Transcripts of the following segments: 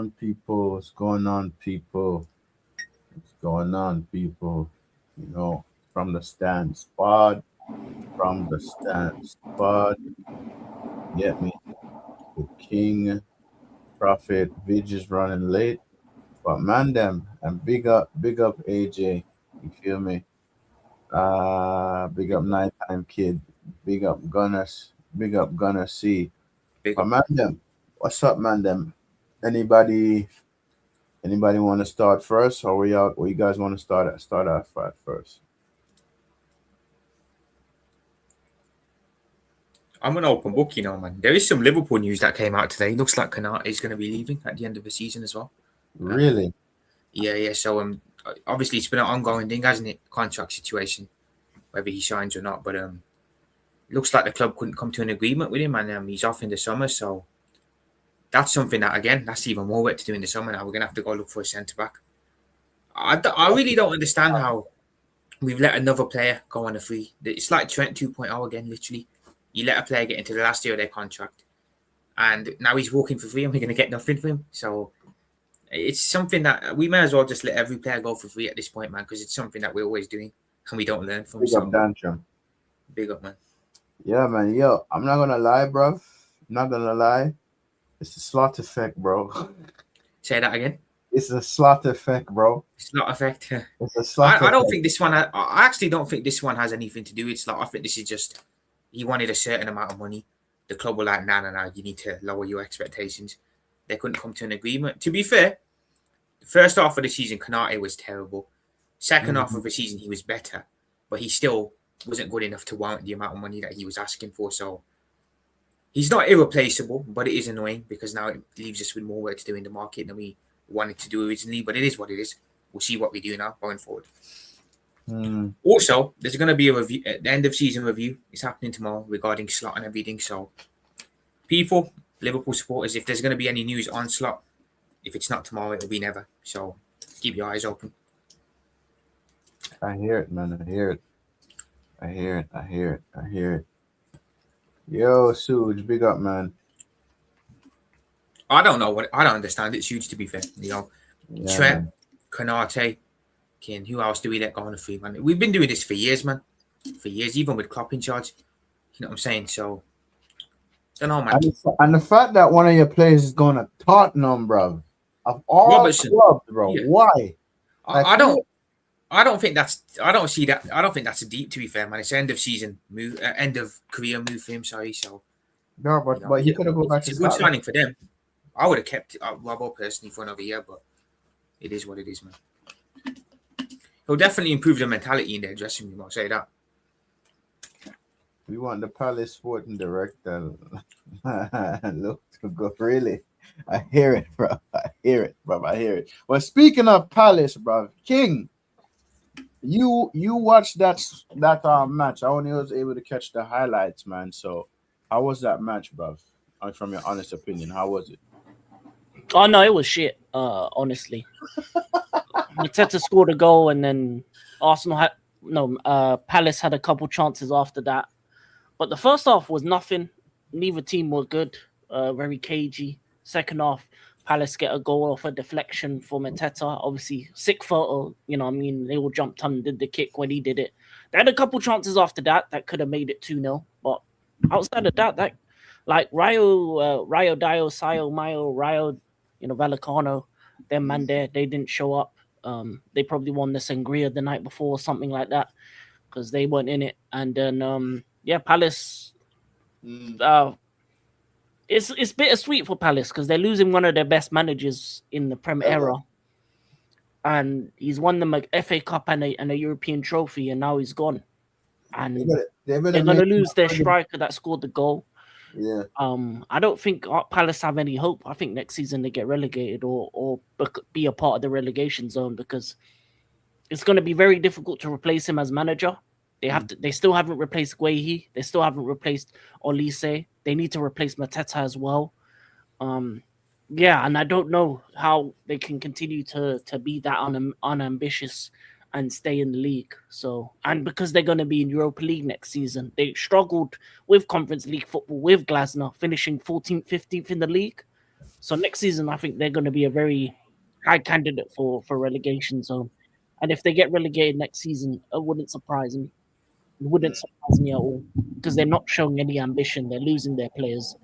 on, people? What's going on, people? What's going on, people? You know, from the stand spot, from the stand spot. Get me? The King, Prophet, Vidge is running late. But man, them and big up AJ. You feel me? Big up Nighttime Kid. Big up Gunners. Big up Gunner C. Big But up. man, them. What's up, man? Them. Anybody? Anybody want to start first, or we out? Or you guys want to start off at first? I'm an open book, man. There is some Liverpool news that came out today. Looks like Kanata is going to be leaving at the end of the season as well. Really? Yeah. So obviously it's been an ongoing thing, hasn't it? Contract situation, whether he signs or not. But looks like the club couldn't come to an agreement with him, and he's off in the summer. So that's something that, again, that's even more work to do in the summer. Now we're gonna have to go look for a centre back. I really don't understand how we've let another player go on a free. It's like Trent 2.0 again, literally. You let a player get into the last year of their contract, and now he's walking for free, and we're going to get nothing for him. So it's something that we may as well just let every player go for free at this point, man, because it's something that we're always doing, and we don't learn from. Big up, Dantrum. Big up, man. Yeah, man. Yo, I'm not gonna lie, bro. Not gonna lie. It's the slot effect, bro. Say that again. It's a slot effect, bro. Slot effect. It's a slot effect. I don't think this one. I actually don't think this one has anything to do with slot. I think this is just he wanted a certain amount of money. The club were like, nah. You need to lower your expectations. They couldn't come to an agreement. To be fair, the first half of the season, Kanate was terrible. Second half of the season, he was better, but he still wasn't good enough to warrant the amount of money that he was asking for. So he's not irreplaceable, but it is annoying because now it leaves us with more work to do in the market than we wanted to do originally. But it is what it is. We'll see what we do now going forward. Also, there's going to be a review at the end of season review. It's happening tomorrow regarding Slot and everything. So, people, Liverpool supporters, if there's going to be any news on Slot, if it's not tomorrow, it'll be never. So, keep your eyes open. I hear it, man. I hear it. Yo, Suge, big up, man. I don't understand. It's huge, to be fair. Trent, Kanate, Ken. Who else do we let go on the free, man? We've been doing this for years, man. For years, even with Klopp in charge. You know what I'm saying? So, don't know, man. And the fact that one of your players is going to Tottenham, bro. Of all Robertson. clubs, bro. Yeah. Why? I don't think that's. I don't see that. I don't think that's a deep. To be fair, man, it's end of season move, end of career move for him. Sorry, so. No, but he could have gone back. It's a good signing for them. I would have kept Robbo personally for another year, but it is what it is, man. He'll definitely improve the mentality in their dressing room. I'll say that. We want the Palace sporting director. Look to go. Really, I hear it, bro. I hear it. Well, speaking of Palace, bro, King. You watched that match. I only was able to catch the highlights, man. So, how was that match, bruv? From your honest opinion, how was it? Oh no, it was shit. Honestly, Mateta scored a goal, and then Palace had a couple chances after that. But the first half was nothing. Neither team was good. Very cagey. Second half, Palace get a goal off a deflection for Mateta. Obviously, sick photo. You know, they all jumped on and did the kick when he did it. They had a couple chances after that could have made it 2-0. But outside of that like Rayo Dio, Sayo, Mayo, Rayo, Vallecano, them man there, they didn't show up. They probably won the Sangria the night before or something like that because they weren't in it. And then, Palace... It's bittersweet for Palace because they're losing one of their best managers in the Prem era, and he's won them a FA Cup and a European trophy, and now he's gone. And they're going to lose their striker that scored the goal. Yeah. I don't think Palace have any hope. I think next season they get relegated or be a part of the relegation zone because it's going to be very difficult to replace him as manager. They still haven't replaced Guehi. They still haven't replaced Olise. They need to replace Mateta as well. And I don't know how they can continue to be that unambitious and stay in the league. So, and because they're going to be in Europa League next season, they struggled with Conference League football with Glasner, finishing 14th, 15th in the league. So next season, I think they're going to be a very high candidate for relegation zone. And if they get relegated next season, it wouldn't surprise me. It wouldn't surprise me at all because they're not showing any ambition. They're losing their players.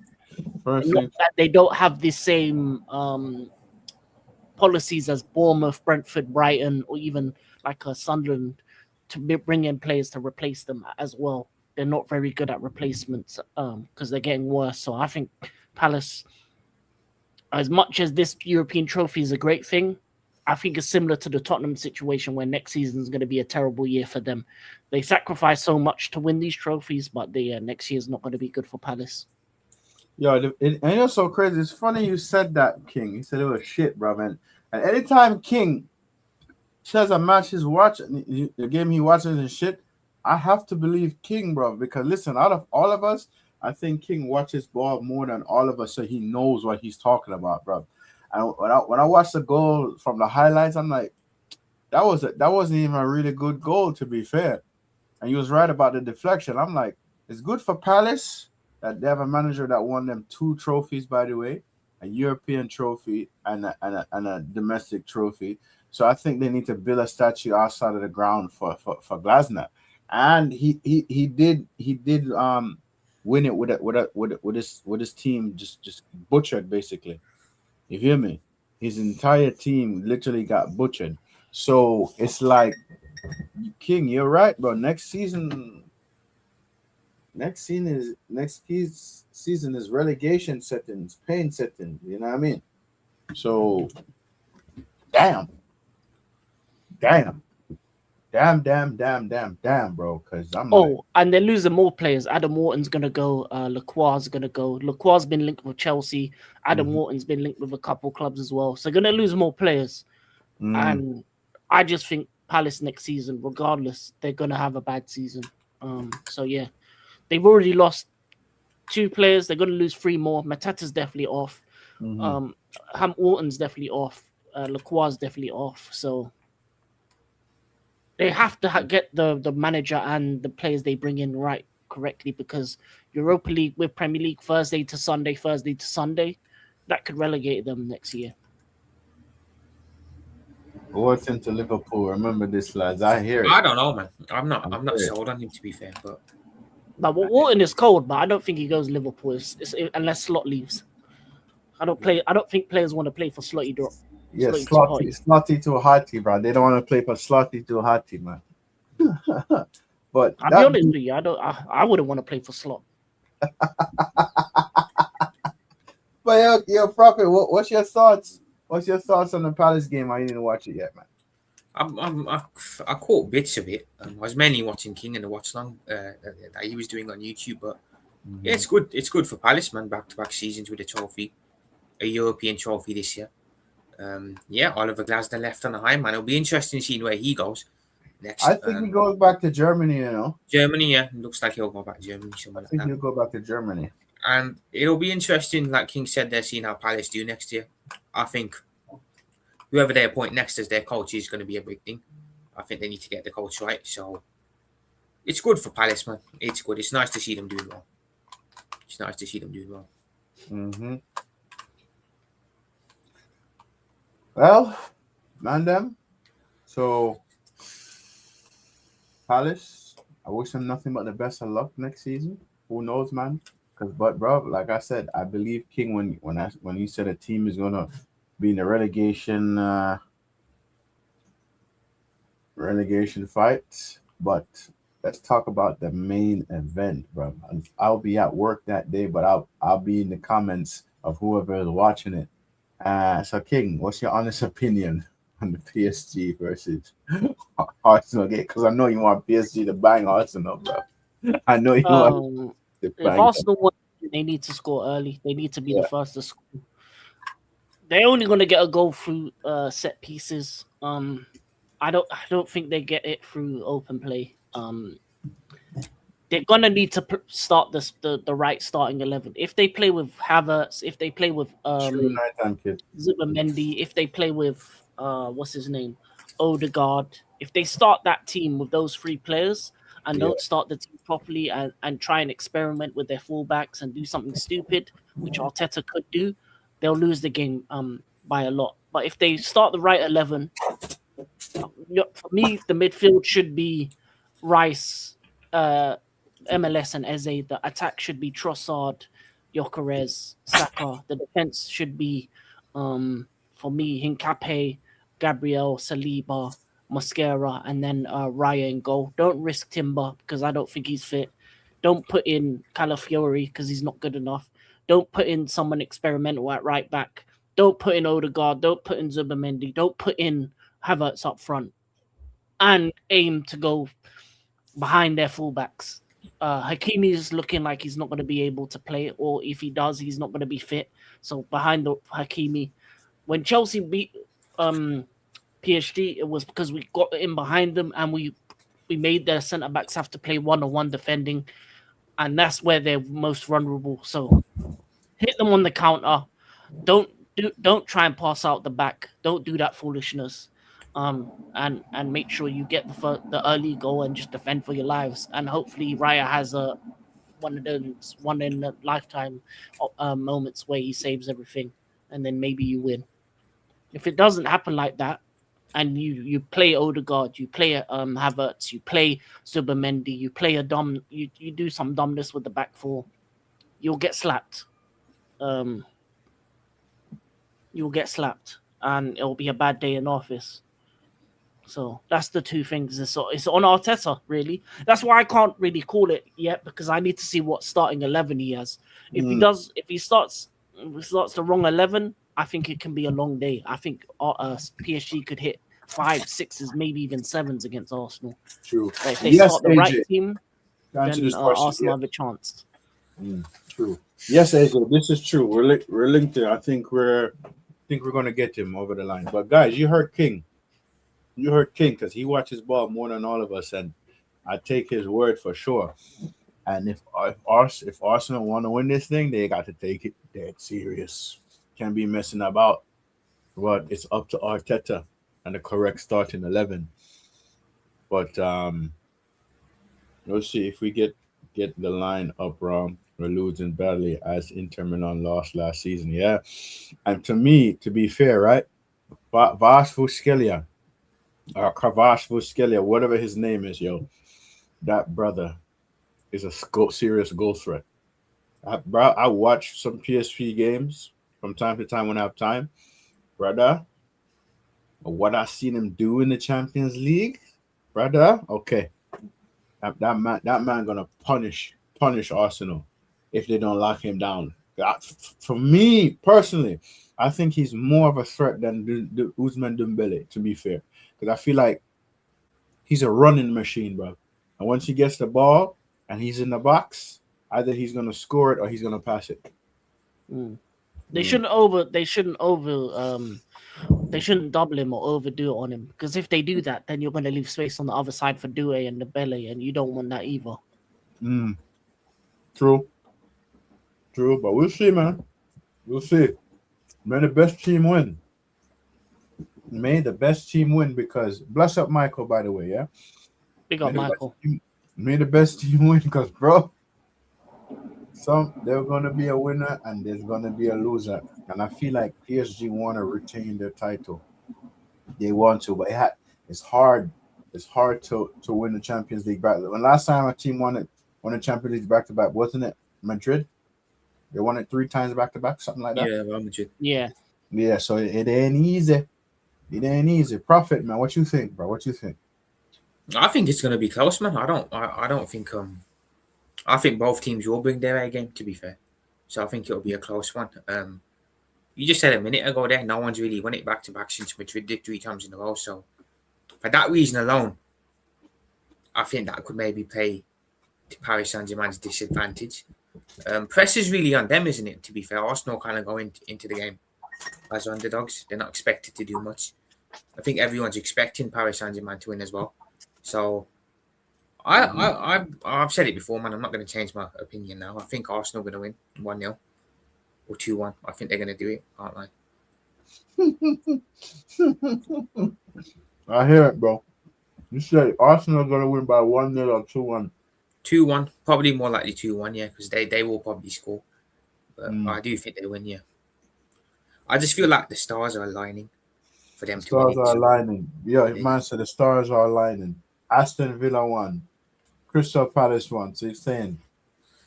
First Not thing, that they don't have the same policies as Bournemouth, Brentford, Brighton, or even like a Sunderland to bring in players to replace them as well. They're not very good at replacements because they're getting worse. So I think Palace, as much as this European trophy is a great thing, I think it's similar to the Tottenham situation where next season is going to be a terrible year for them. They sacrifice so much to win these trophies, but next year is not going to be good for Palace. yo, and it's so crazy. It's funny you said that, King. You said it was shit, bro, man. And anytime King says a match he's watching, the game he watches and shit, I have to believe King, bro. Because listen, out of all of us, I think King watches ball more than all of us, so he knows what he's talking about, bro. And when I watched the goal from the highlights, I'm like, that wasn't even a really good goal, to be fair. And he was right about the deflection. I'm like, it's good for Palace that they have a manager that won them 2 trophies, by the way, a European trophy and a domestic trophy. So I think they need to build a statue outside of the ground for Glasner. And he did win it with his team just butchered, basically. You hear me? His entire team literally got butchered. So it's like, King, you're right, bro. Next season is relegation settings, pain settings. You know what I mean? So damn, damn, damn, bro. Because I'm like, And they're losing more players. Adam Wharton's going to go. Lacroix's going to go. Lacroix's been linked with Chelsea. Adam Wharton's been linked with a couple clubs as well. So they're going to lose more players. And I just think Palace next season, regardless, they're going to have a bad season. So yeah, they've already lost 2 players. They're going to lose 3 more. Matata's definitely off. Ham Wharton's definitely off. Lacroix's definitely off. So they have to get the manager and the players they bring in right correctly, because Europa League with Premier League Thursday to Sunday, that could relegate them next year. what's into Liverpool? Remember this, lads. I hear it. I don't know, man. I'm not sold on him, to be fair, but Now, Wharton is cold, but I don't think he goes Liverpool unless Slot leaves. I don't think players want to play for Slotty. Yeah, Slotty to Hotty, bro. They don't want to play for Slotty to Hotty, man. But I'll be honest with you, I wouldn't want to play for Slot. But yo, Prophet, what's your thoughts? What's your thoughts on the Palace game? I didn't watch it yet, man. I caught bits of it. I was mainly watching King and the watch long that he was doing on YouTube, but yeah, it's good. It's good for Palace, man. Back-to-back seasons with a trophy, a European trophy this year. Yeah, Oliver Glasner left on a high, man. It'll be interesting seeing where he goes next. I think he goes back to Germany. Germany, yeah, looks like he'll go back to Germany. I think he'll go back to Germany, and it'll be interesting, like King said, they're seeing how Palace do next year. I think whoever they appoint next as their coach is going to be a big thing. I think they need to get the coach right. So it's good for Palace, man. It's good. It's nice to see them doing well. Well, man, so Palace, I wish them nothing but the best of luck next season. Who knows, man? But bro, like I said, I believe King when he said a team is gonna be in the relegation fight. But let's talk about the main event, bro. I'll be at work that day, but I'll be in the comments of whoever is watching it. So King, what's your honest opinion on the PSG versus Arsenal game? Because I know you want PSG to bang Arsenal, bro. I know you want to if bang Arsenal win, they need to score early. They need to be the first to score. They're only going to get a goal through set pieces. I don't think they get it through open play. They're gonna need to start the right starting 11. If they play with Havertz, if they play with Zubimendi, if they play with what's his name, Odegaard, if they start that team with those 3 players and don't start the team properly and try and experiment with their fullbacks and do something stupid, which Arteta could do, they'll lose the game by a lot. But if they start the right 11, for me, the midfield should be Rice, MLS, and Eze. The attack should be Trossard, Gyökeres, Saka. The defense should be, for me, Hincapié, Gabriel, Saliba, Mosquera, and then Raya in goal. Don't risk Timber because I don't think he's fit. Don't put in Calafiori because he's not good enough. Don't put in someone experimental at right back. Don't put in Odegaard. Don't put in Zubamendi. Don't put in Havertz up front. And aim to go behind their fullbacks. Hakimi is looking like he's not going to be able to play, or if he does, he's not going to be fit. So behind the Hakimi, when Chelsea beat PSG, it was because we got in behind them and we made their centre backs have to play one-on-one defending, and that's where they're most vulnerable. So hit them on the counter. Don't try and pass out the back. Don't do that foolishness. And make sure you get the early goal and just defend for your lives. And hopefully Raya has one of those one in a lifetime moments where he saves everything, and then maybe you win. If it doesn't happen like that, and you play Odegaard, you play Havertz, you play Zubamendi, you play you do some dumbness with the back four, you'll get slapped. You'll get slapped, and it'll be a bad day in office. So that's the two things. It's on Arteta, really. That's why I can't really call it yet, because I need to see what starting 11 he has. If he starts the wrong 11, I think it can be a long day. I think PSG could hit 5, 6s, maybe even 7s against Arsenal. True. But if they start the right team, then Arsenal have a chance. True. Yes, AJ, this is true. We're linked there. I think we're going to get him over the line. But guys, you heard King. You heard King, because he watches ball more than all of us, and I take his word for sure. And if Arsenal want to win this thing, they got to take it dead serious. Can't be messing about. But it's up to Arteta and the correct starting 11. But we'll see if we get the line up wrong. We're losing badly as Inter Milan lost last season. Yeah, and to me, to be fair, right, Vasquez or Kvaratskhelia, whatever his name is, that brother is a serious goal threat. I watch some PSP games from time to time when I have time, brother. What I seen him do in the Champions League, brother. Okay, that man gonna punish Arsenal if they don't lock him down. For me personally, I think he's more of a threat than Ousmane Dembele, to be fair. Because I feel like he's a running machine, bro. And once he gets the ball and he's in the box, either he's gonna score it or he's gonna pass it. They shouldn't double him or overdo it on him. Because if they do that, then you're gonna leave space on the other side for Doué and Dembele, and you don't want that either. True, but we'll see, man. We'll see. May the best team win. May the best team win, because bless up Michael, by the way, yeah? Big up Michael. May the best team win, because, bro, there's going to be a winner and there's going to be a loser. And I feel like PSG want to retain their title. They want to, but it's hard. It's hard to win the Champions League back. When last time a team won the Champions League back-to-back, wasn't it Madrid? They won it 3 times back-to-back, something like that. Yeah, Real Madrid. Yeah, so it ain't easy. It ain't easy. Prophet, man, what you think, bro? What you think? I think it's going to be close, man. I don't think I think both teams will bring their A game, to be fair. So I think it'll be a close one. You just said a minute ago there, no one's really won it back to back since Madrid did 3 times in a row. So for that reason alone, I think that could maybe play to Paris Saint-Germain's disadvantage. Press is really on them, isn't it? To be fair, Arsenal kind of go into the game as underdogs. They're not expected to do much. I think everyone's expecting Paris Saint-Germain to win as well. So I've said it before, man. I'm not going to change my opinion now. I think Arsenal are going to win 1-0 or 2-1. I think they're going to do it. Can't lie. I hear it, bro. You said Arsenal are going to win by 1-0 or 2-1. 2-1, probably more likely 2-1, yeah, because they will probably score. But I do think they win, yeah. I just feel like the stars are aligning for them The to win stars it. are So, aligning. Yeah, yeah. man said the stars are aligning. Aston Villa won. Crystal Palace won. So he's saying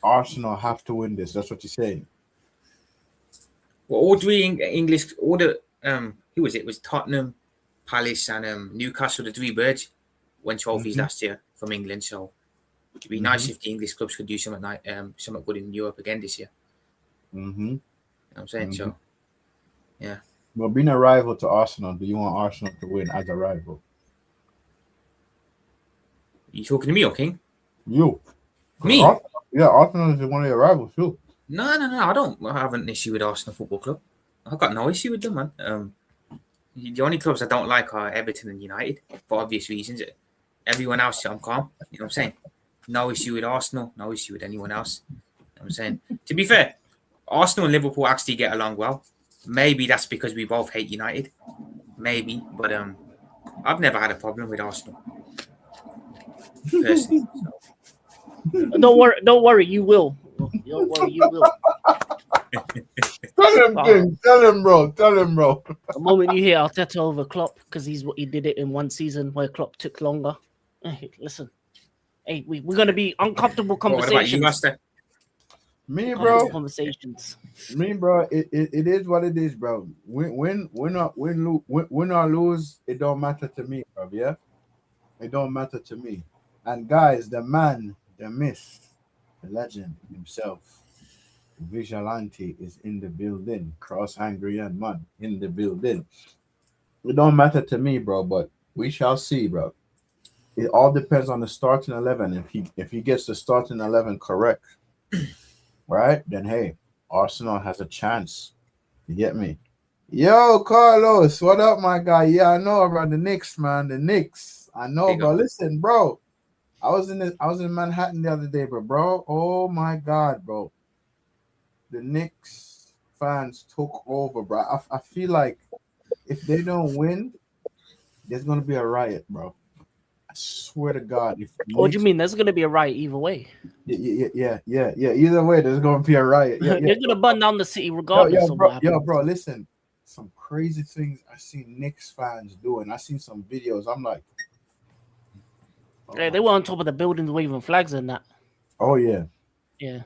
Arsenal have to win this. That's what he's saying. Well, all three English, all the who was it? It was Tottenham, Palace, and Newcastle. The three birds won trophies Mm-hmm. last year from England. So it'd be Mm-hmm. nice if the English clubs could do something like something good in Europe again this year. Mm-hmm. You know what I'm saying? Mm-hmm. So yeah. Well, being a rival to Arsenal, do you want Arsenal to win as a rival? You talking to me, or King? You. Me? Yeah, Arsenal is one of your rivals too. No. I don't have an issue with Arsenal Football Club. I've got no issue with them, man. The only clubs I don't like are Everton and United for obvious reasons. Everyone else, I'm calm. You know what I'm saying? No issue with Arsenal. No issue with anyone else. You know what I'm saying? To be fair, Arsenal and Liverpool actually get along well. Maybe that's because we both hate United. Maybe, but I've never had a problem with Arsenal personally. So, Don't worry, you will. Don't worry, you will. Tell him, King. Tell him, bro. Tell him, bro. The moment you hear Arteta over Klopp, because he did it in one season where Klopp took longer. Hey, listen, hey, we're gonna be uncomfortable what about you, conversations. Master? Me, Uncomfortable bro. conversations. Me, bro. It is what it is, bro. Win or lose, it don't matter to me, bro. Yeah, it don't matter to me. And guys, the man, the myth, the legend himself, Vigilante is in the building. Cross Angry and Man in the building. It don't matter to me, bro. But we shall see, bro. It all depends on the starting 11. If he gets the starting 11 correct, right? Then hey, Arsenal has a chance. You get me? Yo, Carlos, what up, my guy? Yeah, I know about the Knicks, man. The Knicks. I know, Big bro. up. Listen, bro. I was in Manhattan the other day, bro. Oh my god, bro. The Knicks fans took over, bro. I feel like if they don't win, there's gonna be a riot, bro. I swear to God, if What do you Knicks, mean? There's gonna be a riot either way. yeah. Either way, there's gonna be a riot. Yeah. They're gonna burn down the city regardless of what happens. Bro. Listen, some crazy things I seen Knicks fans doing. I seen some videos. I'm like, They were on top of the buildings waving flags and that. oh yeah, Yeah,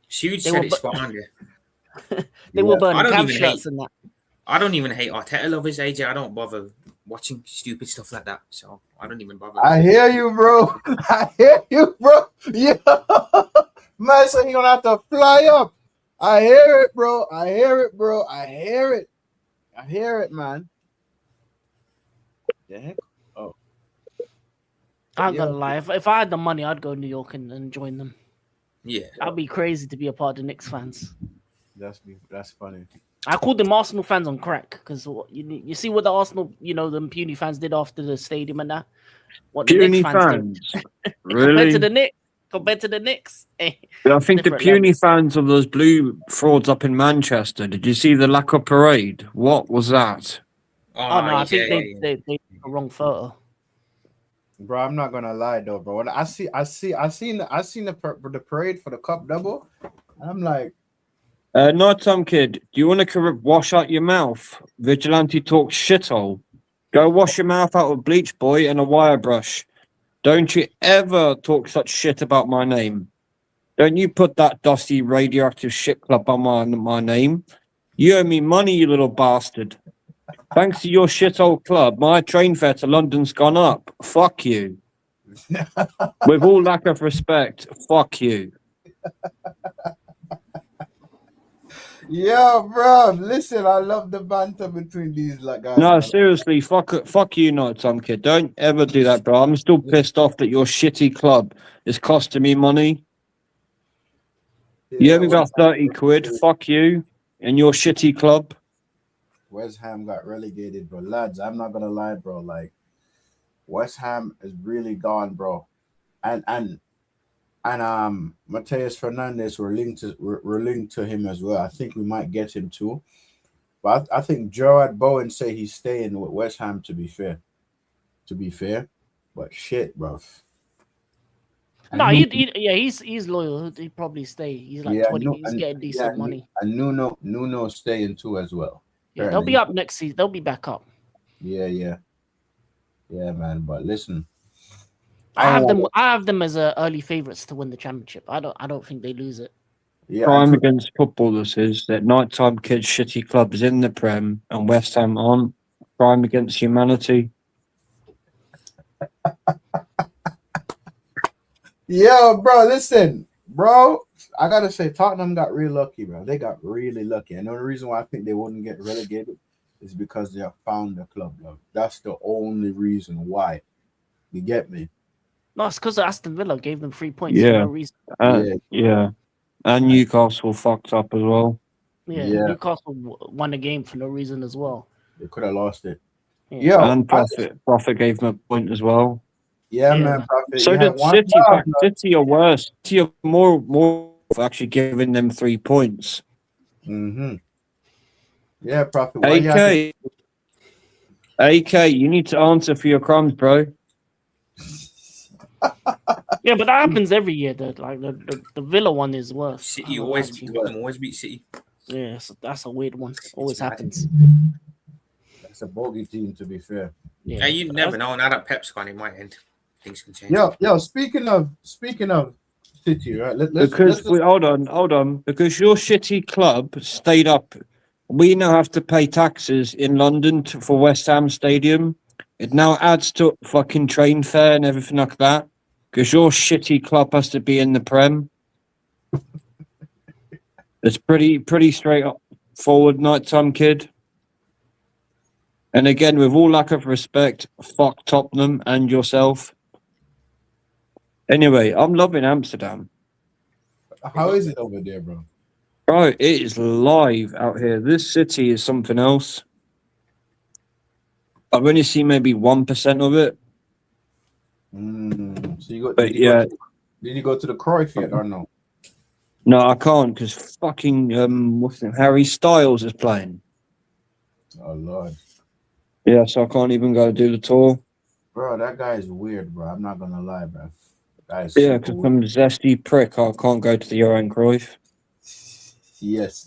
Huge They said were it spot on there. they were I burning don't camp even shirts hate- and that. I don't even hate Arteta lovers, AJ. I don't bother watching stupid stuff like that. So I don't even bother. I hear you, bro. I hear you, bro. Yeah, man, so you gonna have to fly up. I hear it, bro. I hear it, man. The heck? I'm Yeah. gonna lie. If I had the money, I'd go to New York and join them. Yeah. That'd be crazy to be a part of the Knicks fans. That's funny. I called them Arsenal fans on crack because you see what the Arsenal, the puny fans did after the stadium and that. What the Puny Knicks fans fans, did really? compared to the Knicks. I think the different puny fans of those blue frauds up in Manchester. Did you see the lack of parade? What was that? Oh no, I AJ, think they took the wrong photo. Bro, I'm not gonna lie though, bro. When I seen the parade for the cup double, I'm like, No, Tom Kid, do you want to wash out your mouth? Vigilante talk shithole. Go wash your mouth out with bleach, boy, and a wire brush. Don't you ever talk such shit about my name. Don't you put that dusty radioactive shit club on my name. You owe me money, you little bastard. Thanks to your shithole club, my train fare to London's gone up. Fuck you. With all lack of respect, fuck you. yo, bro, listen, I love the banter between these guys. No, man. seriously, fuck you, not Tom Kid. Don't ever do that, bro. I'm still pissed off that your shitty club is costing me money. You owe me about 30 quid. Fuck you and your shitty club. West Ham got relegated, bro. Lads, I'm not gonna lie, bro. Like, West Ham is really gone, bro. And Mateus Fernandez, we're linked to him as well. I think we might get him too. But I think Gerard Bowen say he's staying with West Ham to be fair. But shit, bro. No, he's loyal. He'd probably stay. He's like 20. He's getting decent money. And Nuno staying too as well. Yeah, they'll be up next season. They'll be back up. Yeah, man. But listen, I have them. wanna- I have them as early favorites to win the championship. I don't think they lose it. Yeah, Crime against footballers is that nighttime kids, shitty clubs in the Prem, and West Ham aren't. Crime against humanity. yeah, bro. Listen, bro. I gotta say, Tottenham got real lucky, bro. They got really lucky, and the only reason why I think they wouldn't get relegated is because they have found their club, bro. That's the only reason why. You get me? No, it's because Aston Villa gave them 3 points for Yeah, no reason. yeah. And Newcastle fucked up as well. Yeah, Newcastle won the game for no reason as well. They could have lost it. Yeah. And Prophet gave them a point as well. Yeah, Yeah. man. Prophet. So you had did one City. job, Fact, City are worse. City are more for actually giving them 3 points. Mm-hmm. Yeah, Prophet. Why you have to- AK, you need to answer for your crimes, bro. Yeah, but that happens every year. The Villa one is worse. City I always don't beat know. them, always beat City. Yeah, so that's a weird one. Always happens. That's a bogey team, to be fair. Yeah, Yeah, you but never know. Now that Pep's gone, it might end. Things can change. Yo. Speaking of City, right? Hold on. Because your shitty club stayed up. We now have to pay taxes in London for West Ham Stadium. It now adds to fucking train fare and everything like that. Because your shitty club has to be in the Prem. It's pretty straightforward nighttime, kid. And again, with all lack of respect, fuck Tottenham and yourself. Anyway, I'm loving Amsterdam. How is it over there, bro? Bro, it is live out here. This city is something else. I've only seen maybe 1% of it. So you got? But Did you go to the Cruyff yet or no? No, I can't because fucking what's his name? Harry Styles is playing. Oh Lord, Yeah, so I can't even go do the tour. bro, that guy is weird, bro. I'm not gonna lie, bro. That is Yeah, super because weird. I'm a zesty prick. I can't go to the Johan Cruyff. Yes.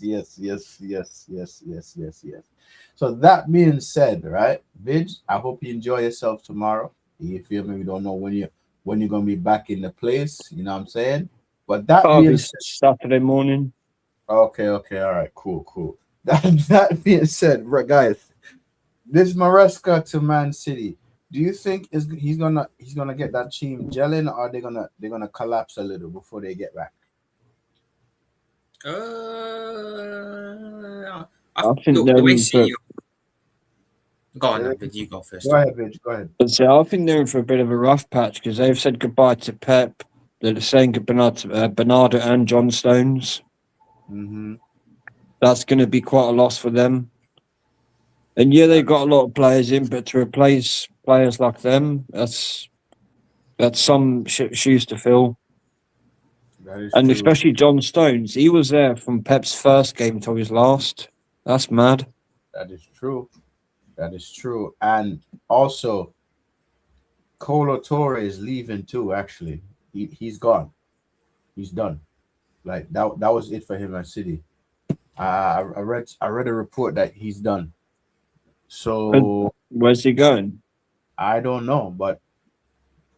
So that being said, right, Vidge, I hope you enjoy yourself tomorrow. You feel me? We don't know when you're gonna be back in the place. You know what I'm saying? But that Oh, being it's Saturday morning. okay, all right, cool. That being said, right, guys, this Maresca to Man City. Do you think he's gonna get that team gelling, or are they're gonna collapse a little before they get back? I think look, they're the way in for. City. Go on, David. You go first. Go ahead, Vidge. Go ahead. I think they're in for a bit of a rough patch because they've said goodbye to Pep. They're saying goodbye to Bernardo and John Stones. Mm-hmm. That's going to be quite a loss for them. And yeah, they got a lot of players in, but to replace players like them, that's some shoes to fill. That is And true. especially John Stones, he was there from Pep's first game till his last. That's mad. That is true. And also, Colo Torre is leaving too. Actually, he's gone. He's done. Like that was it for him at City. I read a report that he's done. So Where's he going? I don't know, but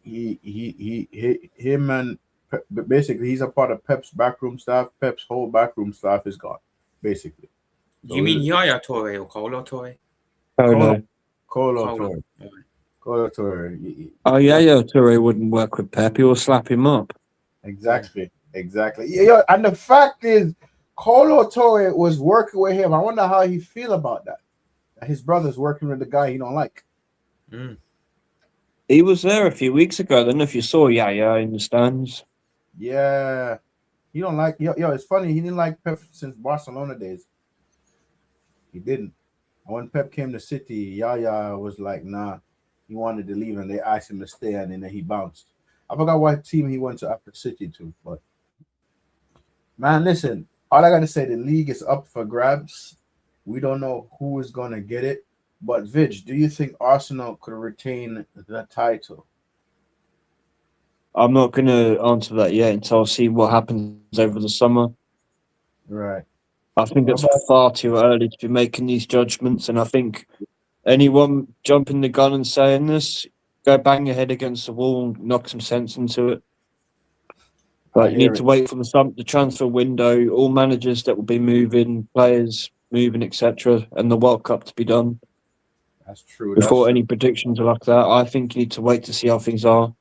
him and but basically he's a part of Pep's backroom staff. Pep's whole backroom staff is gone, basically. So You mean Yaya Toure or Colo Toure? Polo. Colo Torre. Oh, yeah, Toure wouldn't work with Pep. He will slap him up. Exactly. Yeah, and the fact is, Colo Torre was working with him. I wonder how he feel about that. His brother's working with the guy he don't like. He was there a few weeks ago. I don't know if you saw Yaya in the stands. Yeah, he don't like. Yo, it's funny. He didn't like Pep since Barcelona days. He didn't. And when Pep came to City, Yaya was like, nah. He wanted to leave, and they asked him to stay, and then he bounced. I forgot what team he went to after City to, but man, listen. All I gotta say, the league is up for grabs. We don't know who is gonna get it, but Vidge, do you think Arsenal could retain the title? I'm not going to answer that yet until I see what happens over the summer. Right. I think it's far too early to be making these judgments, and I think anyone jumping the gun and saying this, go bang your head against the wall and knock some sense into it. But you need to wait for the transfer window, all managers that will be moving, players moving, etc., and the World Cup to be done. That's true. Before any predictions are like that, I think you need to wait to see how things are.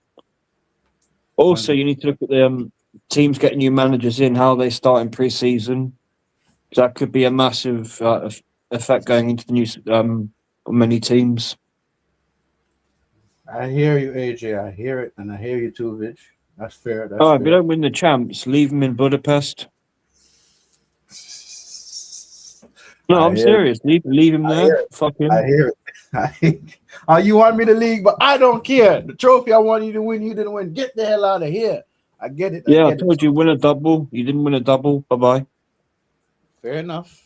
Also, you need to look at the teams getting new managers in, how they start in pre-season. That could be a massive effect going into the new many teams. I hear you, AJ. I hear it, and I hear you too, Vich. That's fair. That's Oh, fair. if you don't win the champs, leave them in Budapest. No, I'm serious. Leave him there. Fuck him. I hear it. You want me to leave, but I don't care. The trophy I want you to win, you didn't win. Get the hell out of here. I get it. I told you win a double. You didn't win a double. Bye-bye. Fair enough.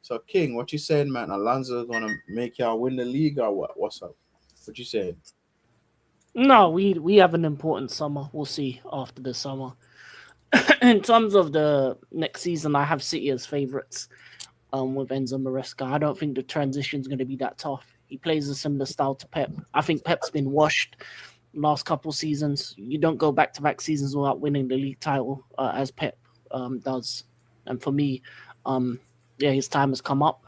So, King, what you saying, man? Alonso gonna make y'all win the league or what? What's up? What you saying? No, we have an important summer. We'll see after the summer. In terms of the next season, I have City as favourites with Enzo Maresca. I don't think the transition is going to be that tough. He plays a similar style to Pep. I think Pep's been washed last couple seasons. You don't go back-to-back seasons without winning the league title as Pep does. And for me, his time has come up.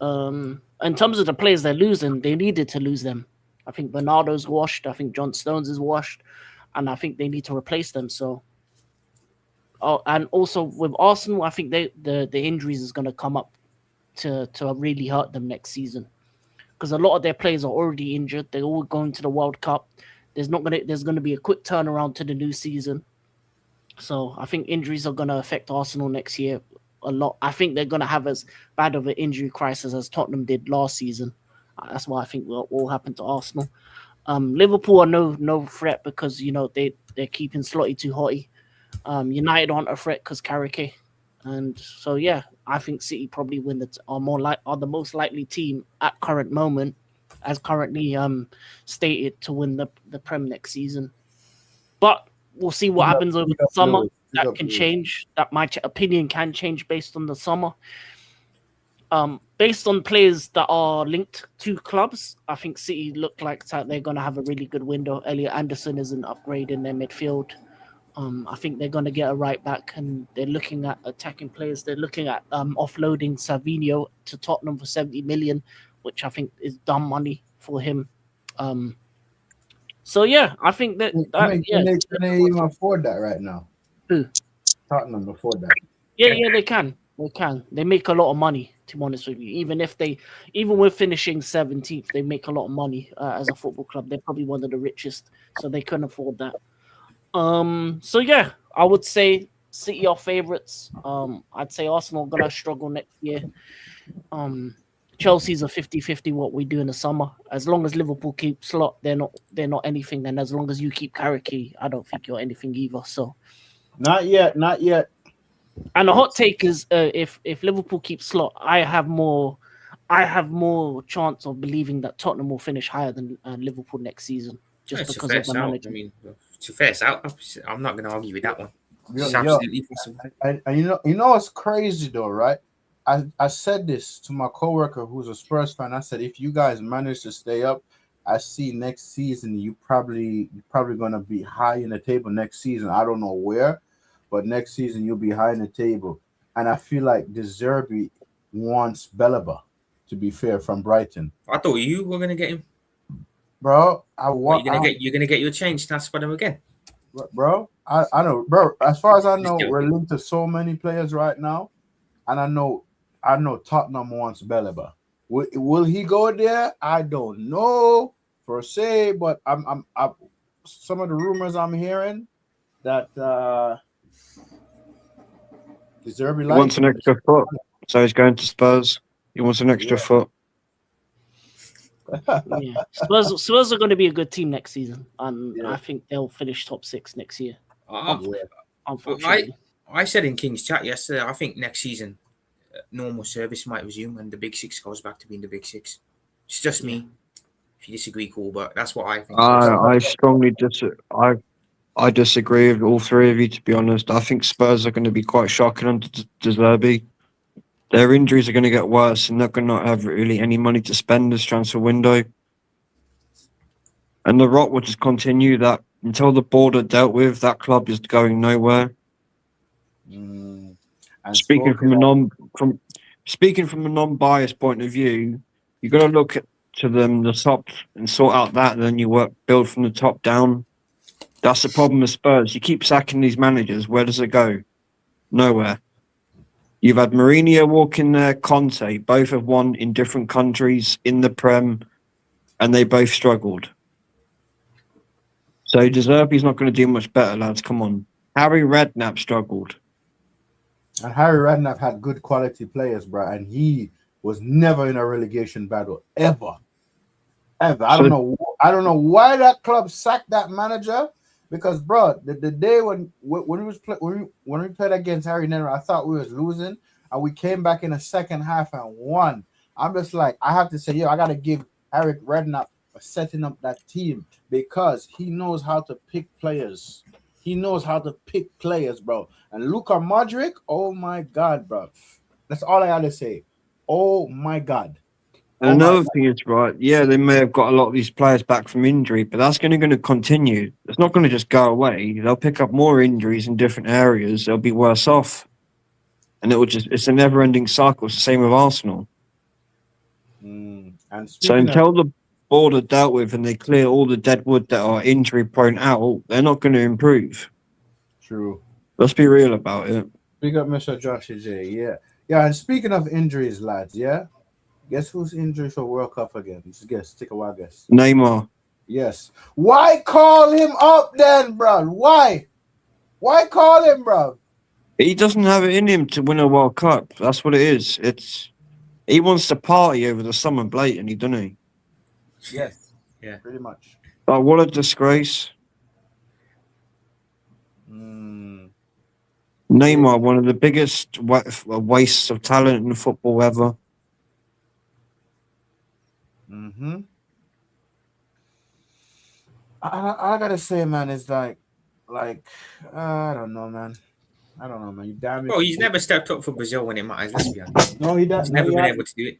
In terms of the players they're losing, they needed to lose them. I think Bernardo's washed. I think John Stones is washed. And I think they need to replace them. So, and also with Arsenal, I think the injuries is going to come up to really hurt them next season. Because a lot of their players are already injured. They're all going to the World Cup. There's going to be a quick turnaround to the new season. So I think injuries are going to affect Arsenal next year a lot. I think they're going to have as bad of an injury crisis as Tottenham did last season. That's why I think will happen to Arsenal. Liverpool are no threat because they're keeping Slotty too hotty. United aren't a threat because Carrick. And so I think City probably are the most likely team at current moment, as currently stated, to win the Prem next season. But we'll see what happens over the summer. That can change. That my opinion can change based on the summer. Based on players that are linked to clubs, I think City look like they're going to have a really good window. Elliot Anderson is an upgrade in their midfield. I think they're going to get a right back, and they're looking at attacking players. They're looking at offloading Savinho to Tottenham for 70 million, which I think is dumb money for him. I think that can they even afford that right now? Who? Tottenham afford that. Yeah, they can. They make a lot of money, to be honest with you. Even with finishing 17th, they make a lot of money as a football club. They're probably one of the richest, so they can afford that. I would say City are favourites. I'd say Arsenal are gonna struggle next year. Chelsea's a 50-50 what we do in the summer. As long as Liverpool keep Slot, they're not anything. And as long as you keep Carrick, I don't think you're anything either. So not yet. And the hot take is if Liverpool keeps Slot, I have more chance of believing that Tottenham will finish higher than Liverpool next season, just because of the manager. I mean, to fair out, I'm not going to argue with that one. It's absolutely possible. And you know what's crazy though, right? I said this to my coworker who's a Spurs fan. I said, if you guys manage to stay up, I see next season you're probably going to be high in the table next season. I don't know where, but next season you'll be high in the table. And I feel like De Zerbi wants Belaba, to be fair, from Brighton. I thought you were going to get him. Bro, you're gonna get your change to spot him again. Bro, I know, bro. As far as I know, we're linked to so many players right now. And I know Tottenham wants Belaba. Will he go there? I don't know per se, but I'm some of the rumors I'm hearing that De Zerbi wants an extra foot, so he's going to Spurs. He wants an extra foot. Yeah, Spurs are going to be a good team next season, and I think they'll finish top 6 next year. Unfortunately, I said in King's chat yesterday, I think next season normal service might resume and the Big 6 goes back to being the Big 6. It's just me. If you disagree, cool, but that's what I think. I strongly disagree. I disagree with all three of you, to be honest. I think Spurs are going to be quite shocking under De Zerbi. Their injuries are going to get worse, and they're going to not have really any money to spend this transfer window. And the rot will just continue that until the board are dealt with. That club is going nowhere. And Speaking from a non-biased point of view, you got to look to them the top and sort out that. And then you build from the top down. That's the problem with Spurs. You keep sacking these managers. Where does it go? Nowhere. You've had Mourinho walk in there, Conte. Both have won in different countries in the Prem, and they both struggled. So De Zerbi's not going to do much better, lads. Come on. Harry Redknapp struggled. And Harry Redknapp had good quality players, bro, and he was never in a relegation battle ever. I don't know why that club sacked that manager. Because, bro, the day when we played against Harry Redknapp, I thought we was losing, and we came back in the second half and won. I'm just like, I have to say, I got to give Harry Redknapp for setting up that team because he knows how to pick players. He knows how to pick players, bro. And Luka Modric, oh my God, bro. That's all I got to say. Oh my God. And another thing is, right, they may have got a lot of these players back from injury, but that's going to continue. It's not going to just go away. They'll pick up more injuries in different areas. They'll be worse off. And it's a never-ending cycle. It's the same with Arsenal. So until the board are dealt with and they clear all the dead wood that are injury-prone out, they're not going to improve. True. Let's be real about it. Big up Mr. Joshua J. Yeah, and speaking of injuries, lads, guess who's injured for World Cup again? Just guess. Take a wild guess. Neymar. Yes. Why call him up then, bro? Why? Why call him, bro? He doesn't have it in him to win a World Cup. That's what it is. He wants to party over the summer blatantly, doesn't he? Yes. Yeah. Pretty much. But what a disgrace. Neymar, one of the biggest wastes of talent in football ever. I gotta say, man, it's like I don't know, man. You damn it. Well, he's never stepped up for Brazil when it matters. Let's be honest. No, he doesn't. He's never been able to do it.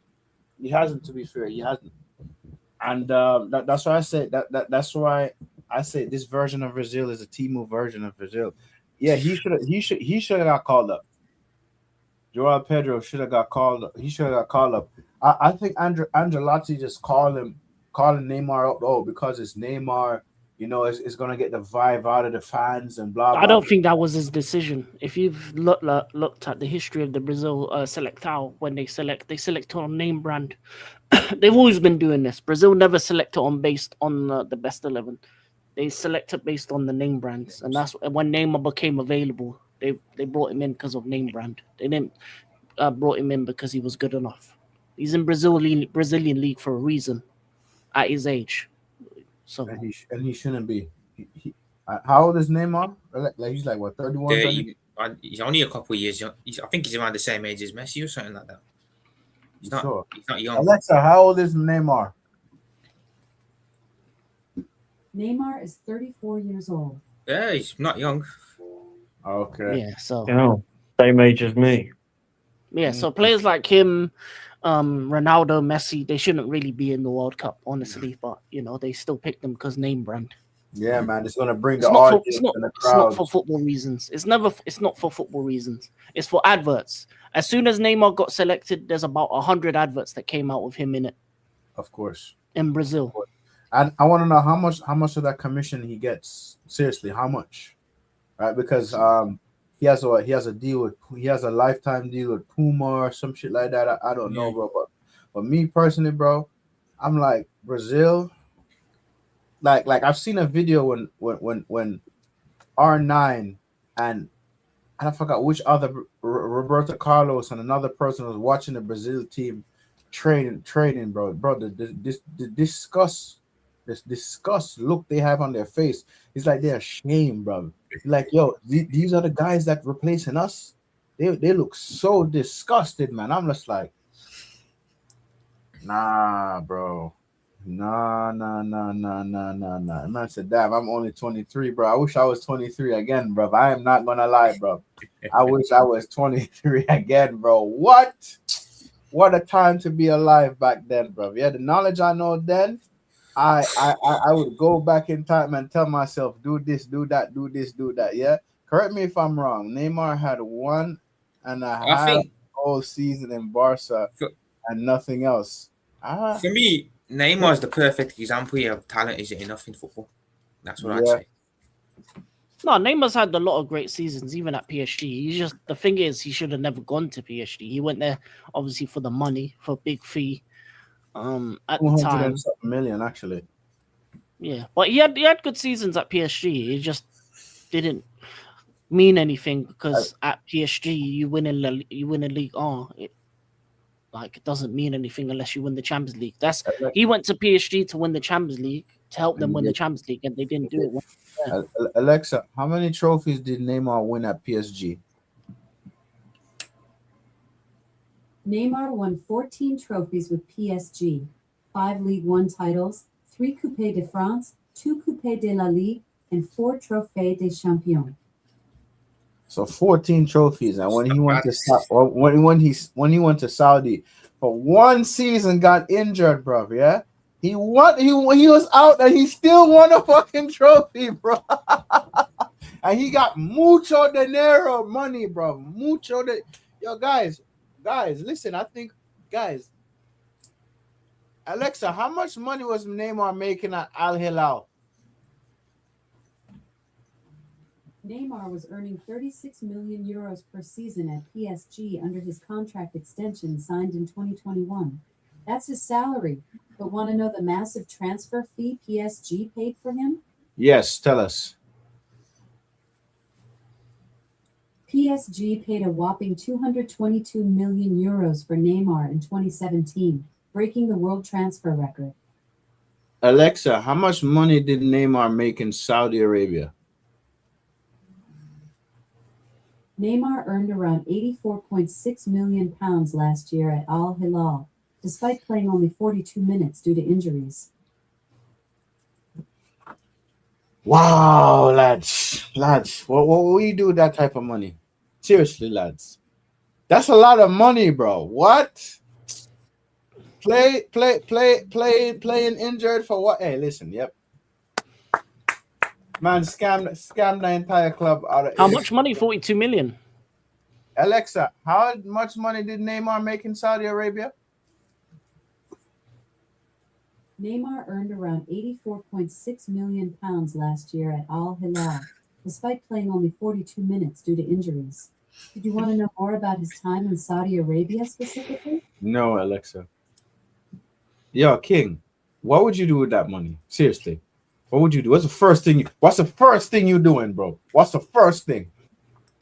He hasn't, to be fair. He hasn't. And that's why I say that's why I say this version of Brazil is a Timo version of Brazil. Yeah, he should have got called up. Joao Pedro should have got called up. He should have got called up. I think Angelotti just calling Neymar up because it's Neymar. It's gonna get the vibe out of the fans and blah blah. I don't think that was his decision. If you've looked at the history of the Brazil Selectao, when they select on name brand, they've always been doing this. Brazil never selected based on the best 11. They selected based on the name brands, and that's when Neymar became available. They brought him in because of name brand. They didn't brought him in because he was good enough. He's in Brazilian league for a reason, at his age. So and he shouldn't be. How old is Neymar? He's like what, 31? He's only a couple of years young. I think he's around the same age as Messi or something like that. He's not young. Alexa, how old is Neymar? Neymar is 34 years old. Yeah, he's not young. Okay. Yeah, so same age as me. Yeah, so players like him, Ronaldo, Messi, they shouldn't really be in the World Cup, honestly. But they still pick them because name brand. Yeah, man, it's gonna bring the audience and the crowd. It's not for football reasons. It's not for football reasons. It's for adverts. As soon as Neymar got selected, there's about 100 adverts that came out with him in it. Of course. In Brazil. And I want to know how much of that commission he gets. Seriously, how much? Right, because he has a lifetime deal with Puma or some shit like that. I don't know, bro. But me personally, bro, I'm like Brazil. Like I've seen a video when R9 and I forgot which other Roberto Carlos and another person was watching the Brazil team training, bro. This disgust look they have on their face. It's like they're ashamed, bro. Like, yo, these are the guys that replacing us. They look so disgusted, man. I'm just like, nah, bro. Nah. nah. Man said, damn, I'm only 23, bro. I wish I was 23 again, bro. I am not gonna lie, bro. I wish I was 23 again, bro. What? What a time to be alive back then, bro. Yeah, the knowledge I know then, I would go back in time and tell myself, do this, do that, do this, do that. Yeah. Correct me if I'm wrong. Neymar had 1.5 I think whole season in Barca for, and nothing else. for me, Neymar is the perfect example here of talent isn't enough in football. That's what I'd Yeah. say. No, Neymar's had a lot of great seasons, even at PSG. He's just the thing is he should have never gone to PSG. He went there obviously for the money, for a big fee. At the 200 time, and something million actually. yeah, but he had good seasons at PSG. He just didn't mean anything because at PSG you win a league. It doesn't mean anything unless you win the Champions League. He went to PSG to win the Champions League to help them win the Champions League, and they didn't do it. Alexa, how many trophies did Neymar win at PSG? Neymar won 14 trophies with PSG, 5 League One titles, 3 Coupes de France, 2 Coupes de la Ligue, and 4 Trophées des Champions. So 14 trophies. And when he went to when he went to Saudi for one season, got injured, bro. Yeah, he was out and he still won a fucking trophy, bro. And he got mucho dinero money, bro. Yo, guys, listen. I think, guys, Alexa, how much money was Neymar making at Al Hilal? Neymar was earning 36 million euros per season at PSG under his contract extension signed in 2021. That's his salary. But want to know the massive transfer fee PSG paid for him? Yes, tell us. PSG paid a whopping 222 million euros for Neymar in 2017, breaking the world transfer record. Alexa, how much money did Neymar make in Saudi Arabia? Neymar earned around 84.6 million pounds last year at Al Hilal, despite playing only 42 minutes due to injuries. Wow, lads. What will you do with that type of money? Seriously, lads. That's a lot of money, bro. What? Playing injured for what? Hey, listen, yep. Man, scam the entire club out of How much money? 42 million. Alexa, how much money did Neymar make in Saudi Arabia? Neymar earned around 84.6 million pounds last year at Al Hilal, despite playing only 42 minutes due to injuries. Did you want to know more about his time in Saudi Arabia specifically? No, Alexa. Yo, King, what would you do with that money? Seriously. What would you do? What's the first thing you doing, bro? What's the first thing?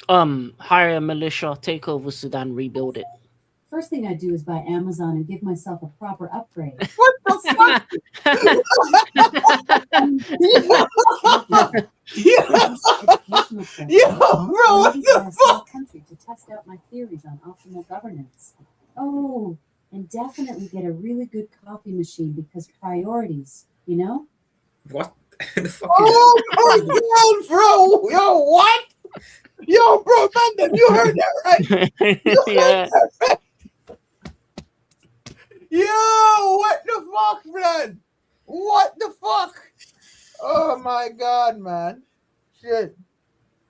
Hire a militia, take over Sudan, rebuild it. First thing I do is buy Amazon and give myself a proper upgrade. What the fuck? Yeah, bro, what the fuck? Country to test out my theories on optimal governance. Oh, and definitely get a really good coffee machine because priorities, you know? What the fuck Oh my god, bro! Yo, what? Yo, bro, man, you heard that right? You heard Yeah. that right? Yo, what the fuck, man? What the fuck? Oh my god, man. Shit.